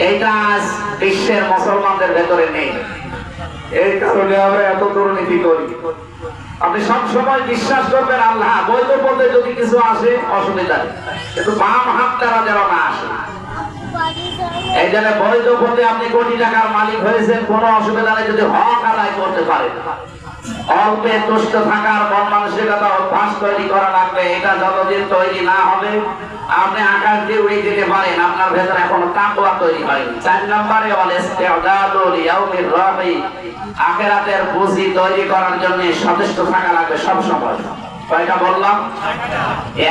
এইটা আজ বিশ্বের মুসলমানদের ভেতরে নেই। এই কারণে আমরা এত দুর্নীতি করি। আপনি সব সময় বিশ্বাস করবেন আল্লাহ, বৈধ পথে যদি কিছু আসে অসুবিধা নেই, কিন্তু বাম হাত দ্বারা যেন না আসে। এই জন্য বৈধ পথে আপনি কোটি টাকার মালিক হয়েছেন, কোনো অসুবিধা নেই যদি হক আদায় করতে পারেন। অল্পে তুষ্ট থাকার মন মানসিকতা অভ্যাস তৈরি করা লাগবে। এটা যতদিন তৈরি না হবে, আপনি আকাশ দিয়ে উড়ে যেতে পারেন, আপনার ভেতরে এখনো তাকওয়া তৈরি হয়নি। 4 নম্বরে ওয়াল ইস্তিআদাদু লিয়াউমির রাহি, আখিরাতের পুঁজি তৈরি করার জন্য সচেষ্ট থাকা লাগবে সব সময়। কয়টা বললাম?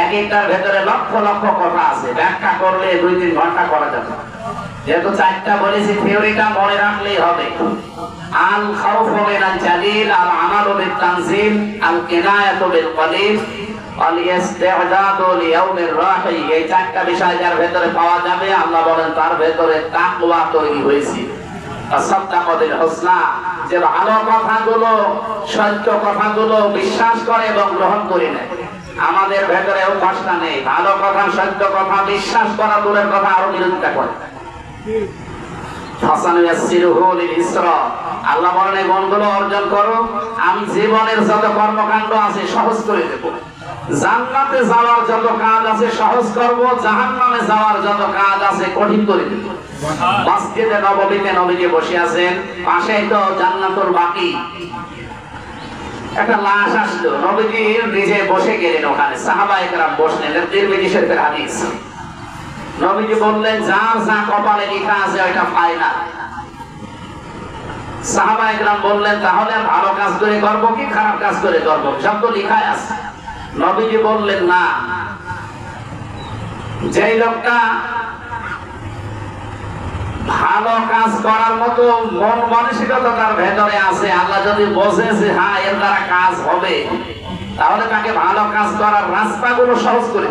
এক একটার ভেতরে লক্ষ লক্ষ কথা আছে, ব্যাখ্যা করলে 2-3 ঘন্টা করা যাবে। যেহেতু 4টা বলেছি, থিওরিটা মনে রাখলেই হবে। আল খাউফু মিনাল জালিল, আল আমালু বিত তানজিল, আল কিনায়াতু বিল কলিল, আল ইস্তিআদাদু লিয়াউমির রাহি। এই 4টা বিষয় যার ভেতরে পাওয়া যাবে, আল্লাহ বলেন তার ভেতরে তাকওয়া তৈরি হয়েছে। সাদাকাতুল হুসনা, যে ভালো কথাগুলো, সত্য কথাগুলো বিশ্বাস করে এবং গ্রহণ করে নেয়। আমাদের ভেতরে অভ্যাসটা নেই। ভালো কথা, সত্য কথা বিশ্বাস করা দূরের কথা, আরো বিরোধিতা করে। আল্লাহ বলেন এই গুণগুলো অর্জন করো, আমি জীবনের যত কর্মকাণ্ড আছে সহজ করে দেব। জান্নাতে যাওয়ার যত কাজ আছে সহজ করব, জাহান্নামে যাওয়ার যত কাজ আছে কঠিন করে দেব। মসজিদে নববীতে নবীজি বসে আছেন, পাশেই তো জান্নাতুল বাকি। একটা লাশ আসলো, নবীজি নিজে বসে গেলেন ওখানে, সাহাবায়ে কেরাম বসলেন। তিরমিজি শরীফের হাদিস। নবীজি বললেন যার যা কপালে লেখা আছে ওইটা ফাইনাল। সাহাবায়ে কেরাম বললেন তাহলে ভালো কাজ করে করব কি খারাপ কাজ করে করব, সব তো লেখাই আছে। নবীজি বললেন না, যেই লোকটা ভালো কাজ করার মতো মন মানসিকতা তার ভেতরে আছে, আল্লাহ যদি বোঝে যে হ্যাঁ এর দ্বারা কাজ হবে, তাহলে তাকে ভালো কাজ করার রাস্তাগুলো সহজ করে।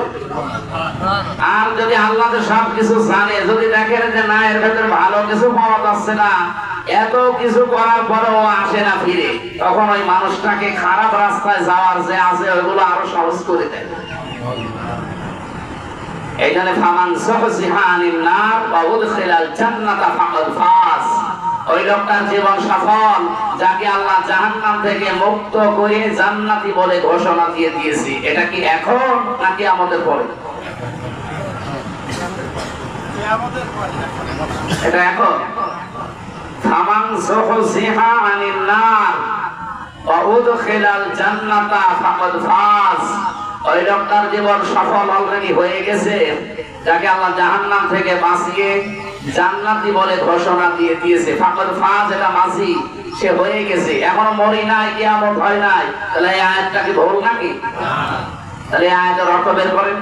আর যদি আল্লাহ সব কিছু জানে, যদি দেখেন যে না এর ভেতরে ভালো কিছু পাওয়া যাচ্ছে না, এত কিছু করার পরেও আসে না ফিরে, তখন ওই মানুষটাকে খারাপ রাস্তায় যাওয়ার যে আছে ওইগুলো আরো সহজ করে দেয়। এইখানে ফামান সুহজিহা আনিন নার ওয়া উদখিলাল জান্নাতা ফাকাদ ফাজ, ওই লোকটার জীবন সফল, যাকে আল্লাহ জাহান্নাম থেকে মুক্ত করে জান্নাতি বলে ঘোষণা দিয়ে দিয়েছি। এটা কি এখন নাকি আমাদের পরে? এটা এখন। ফামান যুহজিহা আনিন নার ওয়া উদখিলাল জান্নাতা ফাকাদ ফাজ। ওই লোকটার জীবন সফল অলরেডি হয়ে গেছে, যাকে আল্লাহ জাহান্নাম থেকে বাঁচিয়ে জান্নাতি বলে ঘোষণা দিয়ে দিয়েছে। ফাকাদ ফাজ, এটা মাঝি, সে হয়ে গেছে, এখনো মরি নাই, কিয়ামত হয় নাই। তাহলে এই আয়াতটা কি ভুল নাকি? তাহলে এই আয়াতের অর্থ বের করেন।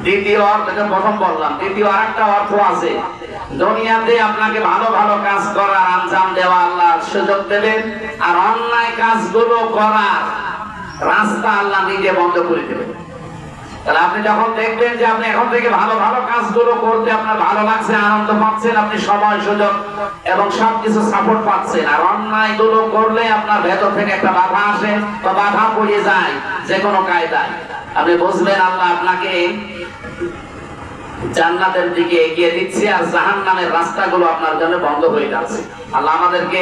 দ্বিতীয় অর্থ, এটা প্রথম বললাম, দ্বিতীয় আরেকটা অর্থ আছে। দুনিয়াতে আপনাকে ভালো ভালো কাজ করার আঞ্জাম দেওয়া আল্লাহ সুযোগ দেবেন, আর অন্যায় কাজগুলো করার রাস্তা আল্লাহ নিজে বন্ধ করে দেবেন। তাহলে আপনি যখন দেখবেন যে আপনি এখন থেকে ভালো ভালো কাজগুলো করতে আপনার ভালো লাগছে, আনন্দ পাচ্ছেন, আপনি সময় সুযোগ এবং সবকিছু সাপোর্ট পাচ্ছেন, আর অন্যায় গুলো করলে আপনার ভেতর থেকে একটা বাধা আসে বা বাধা পড়ে যায় যে কোনো কায়দায়, আপনি বুঝবেন আল্লাহ আপনাকে জান্নাতের দিকে এগিয়ে দিচ্ছে আর জাহান্নামের রাস্তাগুলো আপনার জন্য বন্ধ হয়ে যাচ্ছে। আল্লাহ আমাদেরকে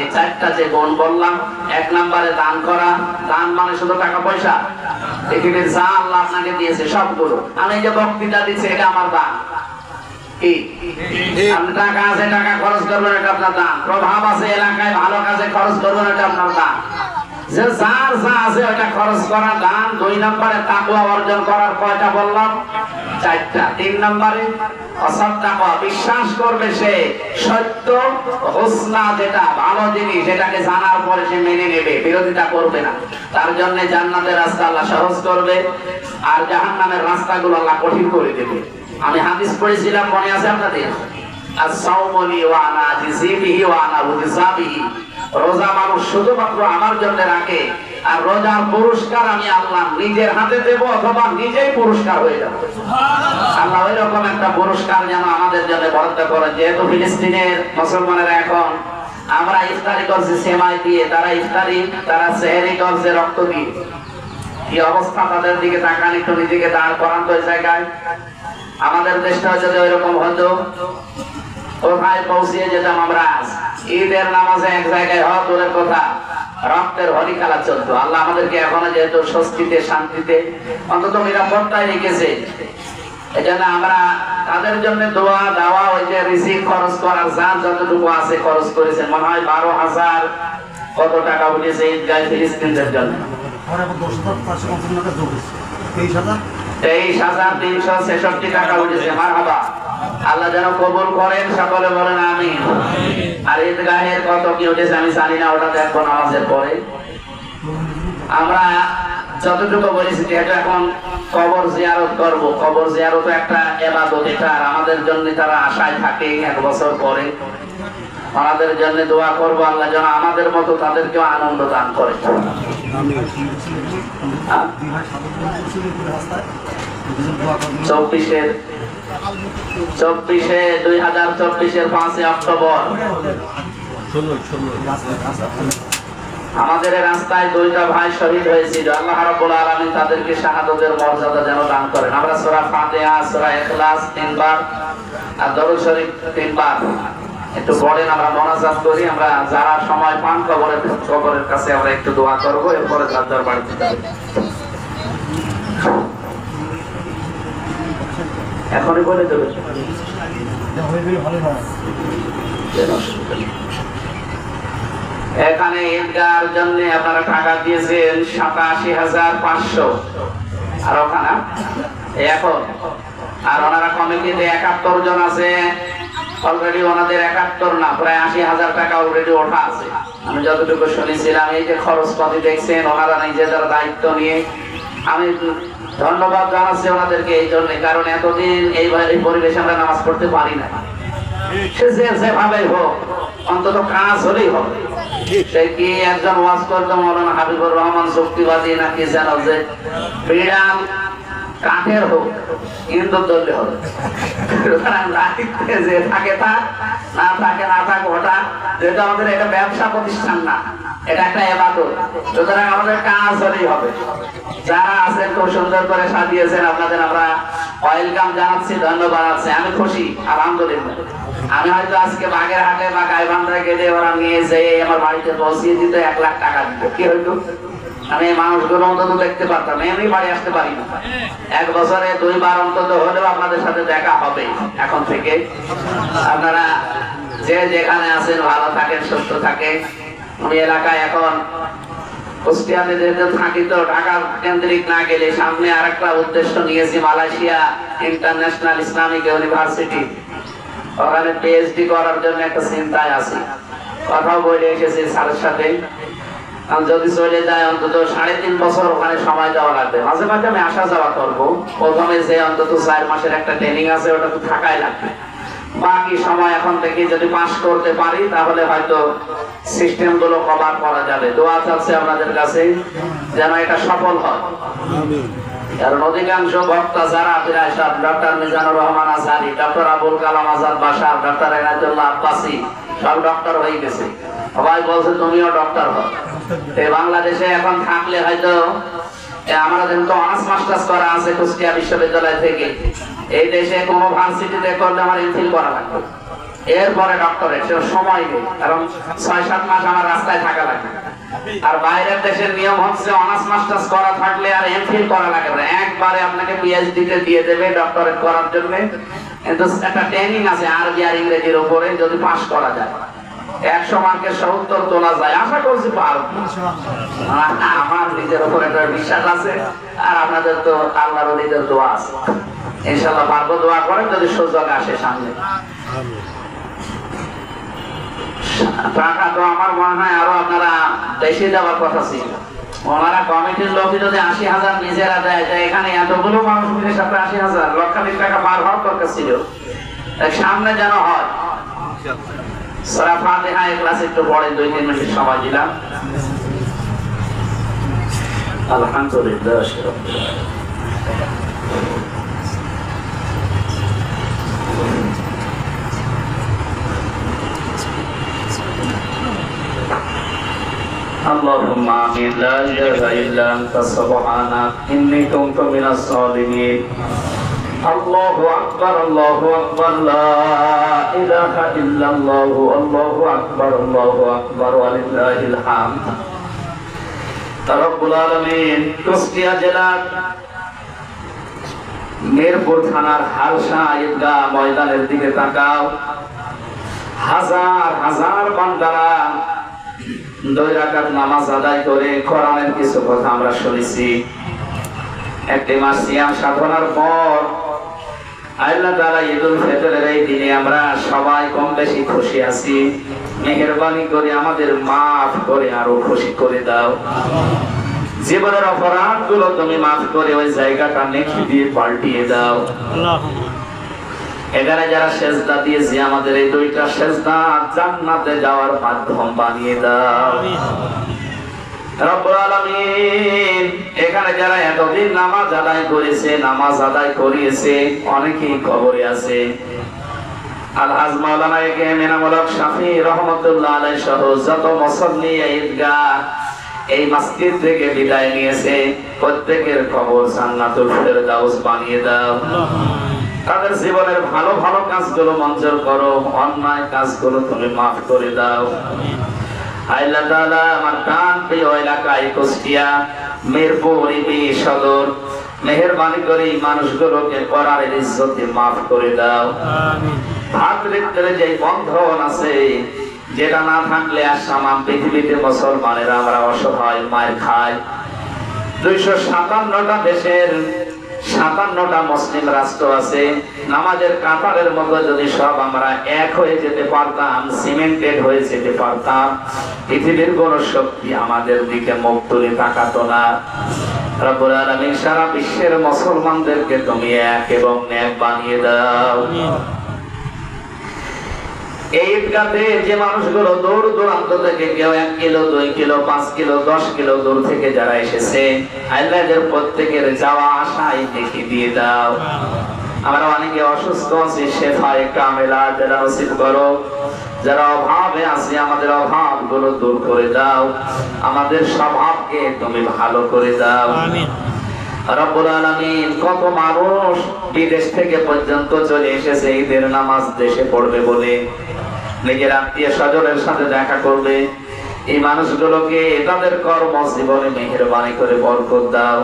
এই চারটা যে গুণ বললাম, এক নম্বরে দান করা। দান মানে শুধু টাকা পয়সা, পৃথিবীর যা আল্লাহ আপনাকে দিয়েছে সবগুলো। আমি যে বক্তৃতা দিচ্ছি এটা আমার দান। আপনি টাকা আছে, টাকা খরচ করবেন, এটা আপনার দান। প্রভাব আছে এলাকায়, ভালো কাজে খরচ করবেন, এটা আপনার দান। যে যার যা আছে ওটা খরচ করা দান। দুই নম্বরে তাকওয়া অর্জন করার কয়টা বললাম? চারটা। তিন নম্বরে অসাদদাকা, বিশ্বাস করবে সে সত্য, হুসনা যেটা ভালো জিনিস, সেটাকে জানার পরে সে মেনে নেবে, বিরোধিতা করবে না। তার জন্য জান্নাতের রাস্তা আল্লাহ সহজ করবে আর জাহান্নামের রাস্তাগুলো আল্লাহ কঠিন করে দেবে। আমি হাদিস পড়েছিলাম, মনে আছে আপনাদের? as-sawmu wa ana ajzi bihi wa ana ujza bihi। রোজা মানুষ শুধুমাত্র আমার জন্য রাখে, আর রোজার পুরস্কার আমি আল্লাহ নিজের হাতে দেব অথবা নিজেই পুরস্কার হয়ে যাব। আল্লাহ ওই রকম একটা পুরস্কার যেন আমাদের জন্য বরাদ্দ করেন। যেহেতু ফিলিস্তিনের মুসলমানেরা এখন, আমরা ইফতারি করছি সেমাই দিয়ে, তারা সেহরি করছে রক্ত দিয়ে। কি অবস্থা তাদের দিকে তাকান, একটু নিজেকে দাঁড় করান তো এই জায়গায়। আমাদের দেশটা যদি ওই রকম হতো, কোথায় পৌঁছিয়ে যেতাম আমরা। ঈদের নামাজে এক জায়গায় হওয়া দূরের কথা, রক্তের হোলি খেলা চলতো। আল্লাহ আমাদেরকে এখনো যেহেতু স্বস্তিতে শান্তিতে অন্তত নিরাপত্তায় রেখেছে, এজন্য আমরা তাদের জন্য দোয়া দেওয়া, ওই যে রিজিক খরচ করার যার যতটুকু আছে খরচ করেছেন। মনে হয় 12,000 কত টাকা উঠেছে ঈদগাহ ফিলিস্তিনদের জন্য। 23,366 টাকা উঠেছে। মারহাবা, আল্লাহ যেন কবুল করেন, সকলে বলেন আমিন। আর ঈদগাহের কত কি উঠেছে আমি জানি না, ওটা দেখবো নামাজের পরে। আমরা যতটুকু বলেছি যেহেতু এখন কবর জিয়ারত করব, কবর জিয়ারত একটা ইবাদত, এটা আমাদের জন্য তারা আশায় থাকে 1 বছর পরে। আমাদের জন্য দোয়া করব আল্লাহ যেন আমাদের মতো তাদেরকেও আনন্দ দান করে। 2024-এর 5 অক্টোবর আমাদের রাস্তায় 2টা ভাই শহীদ হয়েছিল। আল্লাহ রাব্বুল আলামিন তাদেরকে শাহাদাতের মর্যাদা যেন দান করেন। আমরা সূরা ফাতিহা, সূরা ইখলাস 3 বার আর দরুদ শরীফ 3 বার একটু পড়েন, আমরা মোনাজাত করি। আমরা যারা সময় পান কবরের কাছে আমরা একটু দোয়া করব, এরপরে যার যার বাড়িতে যাব। এখনই বলে দেবে এখানে ঈদগাহর জন্য আপনারা টাকা দিয়েছেন 87,500। আর ওখানে এখন আর ওনারা কমিটিতে 71 জন আছে অলরেডি। ওনাদের 71 না, প্রায় 80,000 টাকা অলরেডি ওঠা আছে। আমি যতটুকু শুনেছিলাম, এই যে খরচপাতি দেখছেন ওনারা নিজেদের দায়িত্ব নিয়ে, আমি ধন্যবাদ জানাচ্ছি ওনাদেরকে এই জন্য। কারণ এতদিন এই পরিবেশে আমরা নামাজ পড়তে পারি না। সে যেভাবেই হোক অন্তত কাজ হলেই হবে। সে কি একজন ওয়াজ করতো মৌলানা হাবিবুর রহমান শক্তিবাদী নাকি যেন, যে বিড়াল কাঠের হোক, কিন্তু চলতে হবে। যে থাকে থাক, না থাকে না থাক, ওটা যেহেতু আমাদের এটা ব্যবসা প্রতিষ্ঠান না, এটা একটা ইবাদত, সুতরাং আমাদের কাজ হলেই হবে। যারা আছেন খুব সুন্দর করে সাজিয়েছেন, আপনাদের আমরা ওয়েলকাম জানাচ্ছি, ধন্যবাদ আছে। আমি খুশি, আলহামদুলিল্লাহ। আমি হয়তো আজকে বাগেরহাটে বা গাইবান্ধায় গেলে ওরা নিয়ে যেয়ে আমার বাড়িতে পৌঁছিয়ে দিত, 1 লাখ টাকা দিত, কি হইতো? আমি এই মানুষগুলো অন্তত দেখতে পারতাম, এমনি বাড়ি আসতে পারি না। 1 বছরে 2 বার অন্তত হলেও আপনাদের সাথে দেখা হবে। এখন থেকে আপনারা যে যেখানে আছেন ভালো থাকেন, সুস্থ থাকেন। আমি এলাকায় এখন কুষ্টিয়াতে যেহেতু থাকি, তো ঢাকা কেন্দ্রিক না গেলে সামনে আরেকটা উদ্দেশ্য নিয়েছি, মালয়েশিয়া ইন্টারন্যাশনাল ইসলামিক ইউনিভার্সিটি, ওখানে পিএইচডি করার জন্য একটা চিন্তায় আছি। কথাও বলে এসেছি স্যারের সাথে, যদি চলে যায় অন্তত 3.5 বছর ওখানে সময় দেওয়া লাগবে। মাঝে মাঝে আমি আসা যাওয়া করবো। প্রথমে যে অন্তত 4 মাসের একটা ট্রেনিং আছে, ওটা তো থাকাই লাগবে। বাকি সময় এখন থেকে যদি পাস করতে পারি, তাহলে হয়তো সিস্টেম গুলো কভার করা যাবে। দোয়া চাচ্ছে আপনাদের কাছে যেন এটা সফল হয়। কারণ অধিকাংশ বক্তা যারা doctor Mizanur Rahman Azhari, doctor Abul Kalam Azad Bashar, doctor Enayetullah Abbasi সব ডক্টর হয়ে গেছে। সবাই বলছে তুমিও ডক্টর হও। বাংলাদেশে এখন থাকলে হয়তো আমরা কিন্তু অনার্স মাস্টার্স করা আছে কুষ্টিয়া বিশ্ববিদ্যালয় থেকে, এই দেশে কোনো ভার্সিটিতে করলে আমার এমফিল করা লাগবে, এরপরে ডক্টরেট। সময় নেই, কারণ 6-7 মাস আমার রাস্তায় থাকা লাগবে। আর বাইরের দেশের নিয়ম হচ্ছে অনার্স মাস্টার্স করা থাকলে আর এমফিল করা লাগে না, একবারে আপনাকে পিএইচডি তে দিয়ে দেবে ডক্টরেট করার জন্য। কিন্তু একটা ট্রেনিং আছে আরবি আর ইংরেজির উপরে, যদি পাস করা যায় 100 মার্কের 70 তোলা যায়। আশা করছি পারবো, আমার নিজের উপর একটা বিশ্বাস আছে, আর আপনাদের তো আল্লাহর ওলিদের দোয়া আছে, ইনশাআল্লাহ পারবো। দোয়া করেন যদি সুযোগ আসে সামনে। টাকা তো আমার মনে হয় আরো আপনারা বেশি দেওয়ার কথা ছিল। ওনারা কমিটির লোক যদি 80,000 নিজেরা দেয়, এখানে এতগুলো মানুষ মিলে 80,000 লক্ষাধিক টাকা পার হওয়ার দরকার ছিল। সামনে যেন হয়। সূরা ফাতিহা ইখলাস একটু পড়ে 2-3 মিনিট সময় দিলাম। আলহামদুলিল্লাহ রাব্বিল اللهم آمين لا إله إلا أنت سبحانك إني كنت من الظالمين الله أكبر الله أكبر لا إله إلا الله الله أكبر ولله الحمد رب العالمين কুষ্টিয়া জেলার মিরপুর থানার হালসা ঈদগাহ ময়দানের দিকে তাকাও। হাজার হাজার বান্দারা 2 রাকাত নামাজ আদায় করে কোরআনের কিছু কথা আমরা শুনেছি। একটি মাস সিয়াম সাধনার পর আল্লাহ তাআলা ঈদুল ফিতরের এই দিনে আমরা সবাই কম বেশি খুশি আছি। মেহেরবানি করে আমাদের মাফ করে আরো খুশি করে দাও। জীবনের অপরাধগুলো তুমি মাফ করে ওই জায়গাটা নেকি দিয়ে পাল্টিয়ে দাও। এখানে যারা সেজদা দিয়েছে, আমাদের এই 2টা সেজদা জান্নাতে যাওয়ার মাধ্যম বানিয়ে দাও রব্বুল আলামিন। এখানে যারা এতদিন নামাজ আদায় করেছে, নামাজ আদায় করিয়েছে, অনেকেই কবরে আছে। আলহাজ মাওলানা একেএম এনামুল হক শাফি রহমাতুল্লাহ আলাইহি সহ যত মুসল্লি ঈদগাহ এই মসজিদ থেকে বিদায় নিয়েছে, প্রত্যেকের কবর জান্নাতুল ফেরদাউস বানিয়ে দাও। তাদের জীবনের ভালো ভালো কাজগুলো মঞ্জুর করো, অন্যায় কাজগুলো তুমি মাফ করে দাও। আল্লাহ তাআলা আমার প্রাণ প্রিয় এলাকায় কুষ্টিয়া মিরপুর ইবি সদর মেহেরবানি করে মানুষগুলোকে কোরআনের ইজ্জতে মাফ করে দাও। আমিন। ভাতৃত্বের যে বন্ধন আছে, যেটা না থাকলে আসাম পৃথিবীতে মুসলমানেরা আমরা অসহায় মায়ের খাই। 257টা দেশের 57টা মুসলিম রাষ্ট্র আছে। নামাজের কাতারের মধ্যে যদি সব আমরা এক হয়ে যেতে পারতাম, সিমেন্টেড হয়ে যেতে পারতাম, পৃথিবীর কোন শক্তি আমাদের দিকে মুখ তুলে তাকাতো না। রব্বুল আলামিন সারা বিশ্বের মুসলমানদেরকে তুমি এক এবং নেক বানিয়ে দাও। এই ঈদগাতে যে মানুষগুলো দূর দূরান্ত থেকে, কেউ 1 কিলো 2 কিলো 5 কিলো 10 কিলো দূর থেকে যারা এসেছে, আল্লাহ এদের প্রত্যেকের যাওয়া আশাই দেখি দিয়ে দাও। আমরা অনেকে অসুস্থ আছি, শেফায়ে কামেলা যারা নসিব করো। যারা অভাবে আছি, আমাদের অভাব গুলো দূর করে দাও। আমাদের স্বভাবকে তুমি ভালো করে দাও। আমিন। রব্বুল আলামিন, কত মানুষ বিদেশ থেকে পর্যন্ত চলে এসেছে ঈদের নামাজ দেশে পড়বে বলে, নিজের আত্মীয় স্বজনের সাথে দেখা করবে। এই মানুষগুলোকে তাদের কর্মজীবনে মেহেরবানি করে বরকত দাও।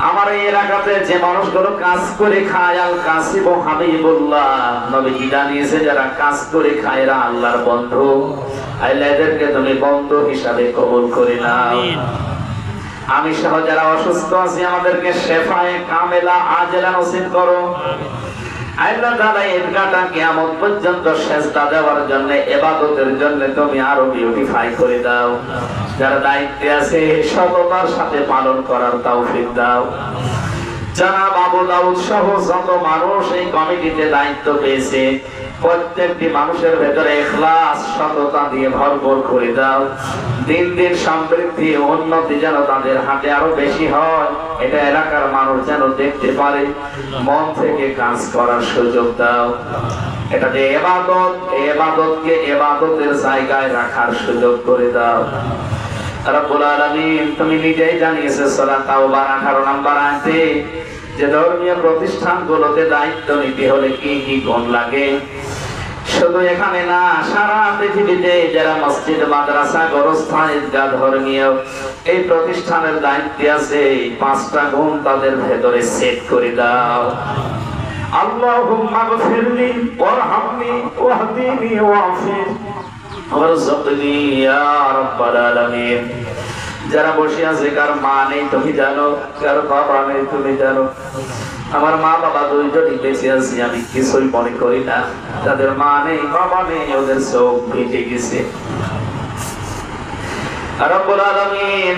আমার এই এলাকাতে যে মানুষগুলো কাজ করে খায়, আল কাসিব হাবিবুল্লাহ নবীজি জানিয়েছে, যারা কাজ করে খায় এরা আল্লাহর বন্ধু। আল্লাহ এদেরকে তুমি বন্ধু হিসাবে কবুল করে নাও। আমি সহ যারা অসুস্থ আছি, আমাদেরকে শেফায়ে কামেলা আজেলা নসিব করো। আল্লাহ তাআলা ঈদগাহটা কিয়ামত পর্যন্ত সেজদা দেওয়ার জন্য, ইবাদতের জন্য তুমি আরো বিউটিফাই করে দাও। যারা দায়িত্বে আছে সততার সাথে পালন করার তৌফিক দাও। জনাব আবু দাউদ সহ যত মানুষ এই কমিটিতে দায়িত্ব পেয়েছে, প্রত্যেকটি মানুষের ভেতরে ইখলাস সততা দিয়ে ভরপুর করে দাও। দিন দিন সমৃদ্ধি উন্নতি যেন তাদের হাতে আরো বেশি হয়, এটা এলাকার মানুষ যেন দেখতে পারে। মন থেকে কাজ করার সুযোগ দাও। এটা যে ইবাদত, এই ইবাদতকে ইবাদতের জায়গায় রাখার সুযোগ করে দাও। রব্বুল আলামিন, তুমি নিজেই জানিয়েছো সূরা তাওবার 18 নম্বর আয়াতে যে ধর্মীয় প্রতিষ্ঠানগুলোতে দায়িত্ব নিতে হলে কি কি গুণ লাগে। শুধু এখানে না, সারা পৃথিবীতে যারা মসজিদ, মাদ্রাসা, গোরস্থান, ঈদগাহ, ধর্মীয় এই প্রতিষ্ঠানের দায়িত্বে আছে, 5টা গুণ তাদের ভেতরে সেট করে দাও। আল্লাহুম্মা গফিরলি ওয়ারহামনি ওয়াহদিনি ওয়াফিনি ওয়ারযুকনি ইয়া রাব্বাল আলামিন। যারা বসে আছে, কার মা নেই তুমি জানো, কার বাবা নেই তুমি জানো। আমার মা বাবা দুইজনই বেঁচে আছি, আমি কিছুই মনে করি না। যাদের মা নেই বাবা নেই, ওদের চোখ ভিজে গেছে। রব্বুল আলামিন,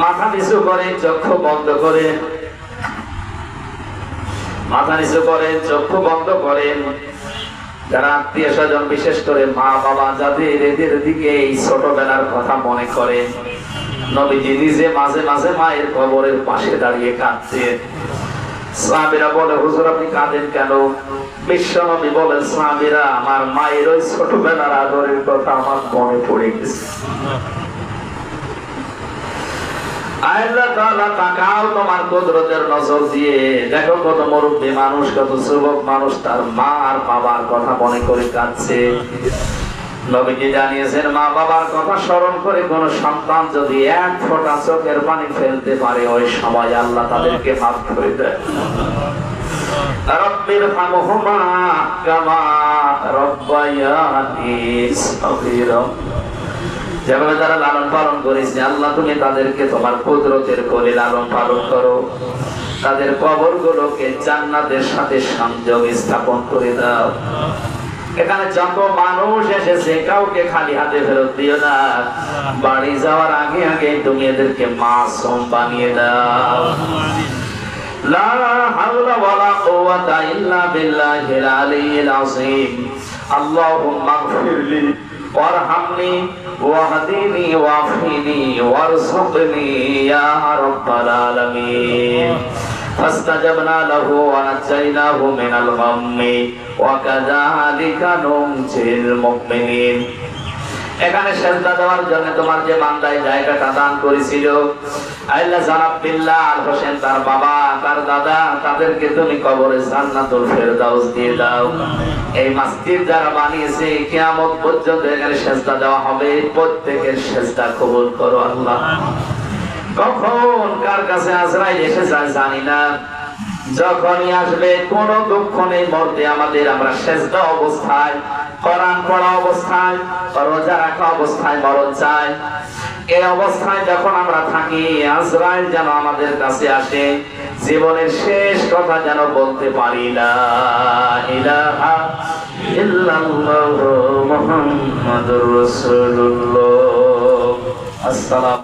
মাথা নিচু করে চক্ষু বন্ধ করে, মাথা নিচু করে চক্ষু বন্ধ করেন। যারা আত্মীয় স্বজন, বিশেষ করে মা বাবা, যাদের এদের দিকে এই ছোটবেলার কথা মনে করেন, নবীজি নিজে মাঝে মাঝে মায়ের কবরের পাশে দাঁড়িয়ে কাঁদতেন। সাহাবীরা বলে, হুজুর আপনি কাঁদেন কেন? বিশ্বনবী বলেন, সাহাবীরা, আমার মায়ের ওই ছোটবেলার আদরের কথা আমার মনে পড়ে গেছে। আল্লাহ তাআলা তাকাও তোমার কুদরতের নজর দিয়ে, দেখো কত মুরব্বী মানুষ, কত যুবক মানুষ তার মা আর বাবার কথা মনে করে কাঁদছে। নবীজি জানিয়েছেন, মা বাবার কথা স্মরণ করে কোন সন্তান যদি 1 ফোঁটা চোখের পানি ফেলতে পারে, ওই সময় আল্লাহ তাদেরকে মাফ করে দেয়। রব্বির হামহুমা কামা রব্বায়ানি সগীরা। যেভাবে তারা লালন পালন করেছে, আল্লাহ তুমি তাদেরকে তোমার কুদরতের কোলে লালন পালন করো। তাদের কবরগুলোকে জান্নাতের সাথে সংযোগ স্থাপন করে দাও। এখানে যত মানুষ এসেছে, কাউকে খালি হাতে ফেরত দিও না। বাড়ি যাওয়ার আগে আগে তুমি এদেরকে মাসুম বানিয়ে দাও। লা হাওলা ওয়ালা কুওয়াতা ইল্লা বিল্লাহিল আলিয়্যিল আযীম। আল্লাহুম্মা গফিরলি ওয়ারহামনি ওয়াহদিনি ওয়াফিনি ওয়ারযুকনি ইয়া রাব্বাল আলামিন। ফাস্তাজাবনা লাহু ওয়া নাজাইনাহু মিনাল গাম্মি ওয়া কাযালিকা নুনজিল মুমিনিন। এখানে সেজদা দেওয়ার জন্য তোমার যে বান্দায় জায়গাটা দান করেছিল, আল্লাহ জনাব বিল্লাহ আল হোসেন, তার বাবা, তার দাদা, তাদেরকে তুমি কবরে জান্নাতুল ফেরদাউস দিয়ে দাও। এই মসজিদ যারা বানিয়েছে, কিয়ামত পর্যন্ত এখানে সেজদা দেওয়া হবে, প্রত্যেকের সেজদা কবুল করো আল্লাহ। কখন কার কাছে আজরাইল এসে যায় জানি না, যখনই আসবে কোনো দুঃখ নেই মরতে আমাদের। আমরা সেজদা অবস্থায়, কোরআন পড়া অবস্থায়, রোজা রাখা অবস্থায় মরণ চাই। এই অবস্থায় যখন আমরা থাকি, আজরাইল যেন আমাদের কাছে আসে, জীবনের শেষ কথা যেন বলতে পারি, লা ইলাহা ইল্লাল্লাহু মুহাম্মাদুর রাসূলুল্লাহ। আসসালাম।